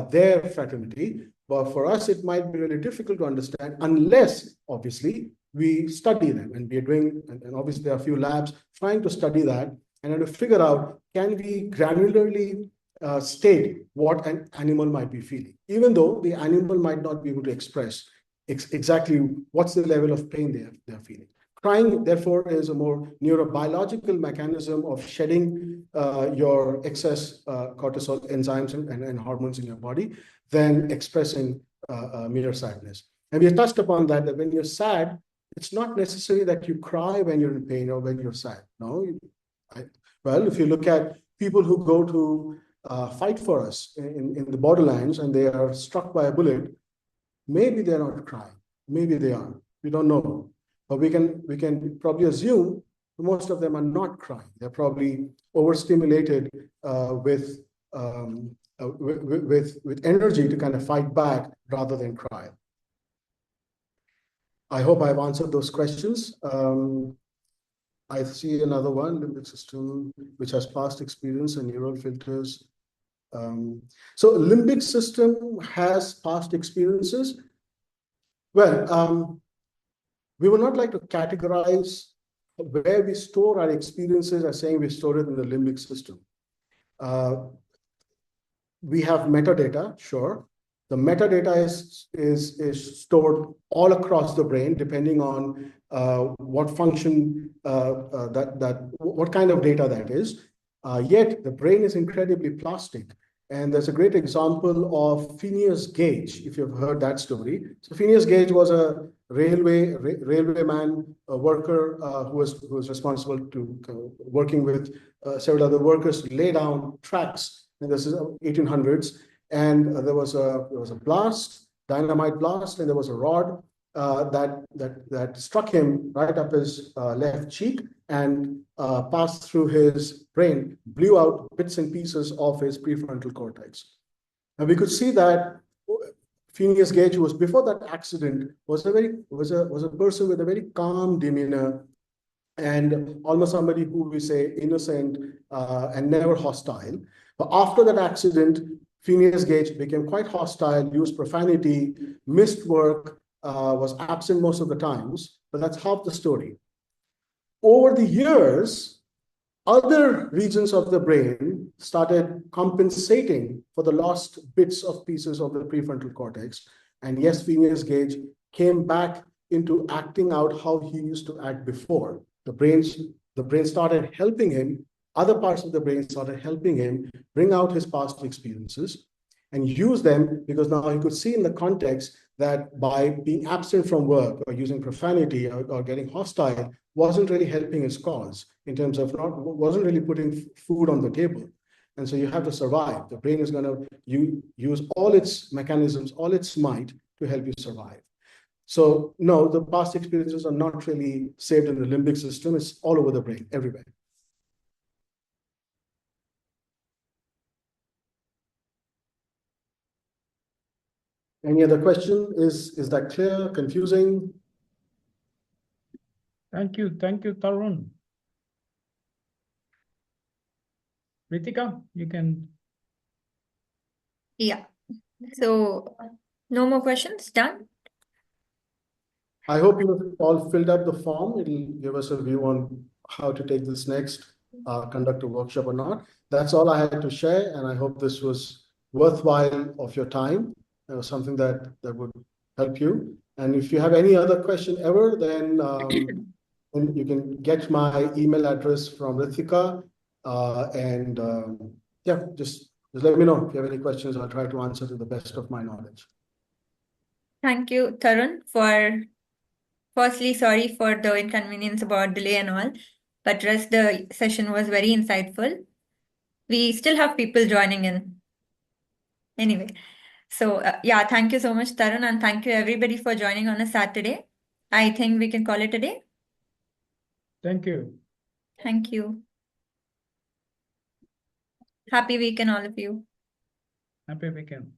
their fraternity. But for us, it might be really difficult to understand unless, obviously, we study them. And we are doing, and obviously there are a few labs trying to study that and to figure out, can we granularly state what an animal might be feeling, even though the animal might not be able to express exactly what's the level of pain they're feeling. Crying, therefore, is a more neurobiological mechanism of shedding your excess cortisol enzymes and hormones in your body than expressing mere sadness. And we touched upon that when you're sad, it's not necessary that you cry when you're in pain or when you're sad. No, well, if you look at people who go to fight for us in the borderlands and they are struck by a bullet, maybe they're not crying, maybe they are. We don't know, but we can probably assume most of them are not crying. They're probably overstimulated with energy to kind of fight back rather than cry. I hope I've answered those questions. I see another one, limbic system, which has past experience and neural filters. So limbic system has past experiences. Well, we would not like to categorize where we store our experiences as saying we store it in the limbic system. We have metadata, sure. The metadata is stored all across the brain, depending on what function what kind of data that is. Yet the brain is incredibly plastic. And there's a great example of Phineas Gage, if you've heard that story. So Phineas Gage was a railwayman, a worker who was responsible to working with several other workers to lay down tracks. And this is 1800s, and there was a blast, dynamite blast, and there was a rod that struck him right up his left cheek and passed through his brain, blew out bits and pieces of his prefrontal cortex. And we could see that Phineas Gage, who was before that accident, was a person with a very calm demeanor and almost somebody who we say innocent and never hostile. But after that accident, Phineas Gage became quite hostile, used profanity, missed work, was absent most of the times, but that's half the story. Over the years, other regions of the brain started compensating for the lost bits of pieces of the prefrontal cortex. And yes, Phineas Gage came back into acting out how he used to act before. The brain started helping him. Other parts of the brain started helping him bring out his past experiences and use them, because now he could see in the context that by being absent from work or using profanity or getting hostile wasn't really helping his cause in terms of wasn't really putting food on the table. And so you have to survive. The brain is going to use all its mechanisms, all its might to help you survive. So no, the past experiences are not really saved in the limbic system. It's all over the brain, everywhere. Any other question? Is that clear? Confusing? Thank you, Tarun. Ritika, you can. Yeah. So no more questions? Done? I hope you all filled up the form. It'll give us a view on how to take this next, conduct a workshop or not. That's all I had to share, and I hope this was worthwhile of your time. It was something that would help you. And if you have any other question ever, then you can get my email address from Ritika, yeah, just let me know if you have any questions. I'll try to answer to the best of my knowledge. Thank you, Tarun, for firstly, sorry for the inconvenience about delay and all, but rest the session was very insightful. We still have people joining in. Anyway, so yeah, thank you so much, Tarun, and thank you everybody for joining on a Saturday. I think we can call it a day. Thank you. Thank you. Happy weekend, all of you. Happy weekend.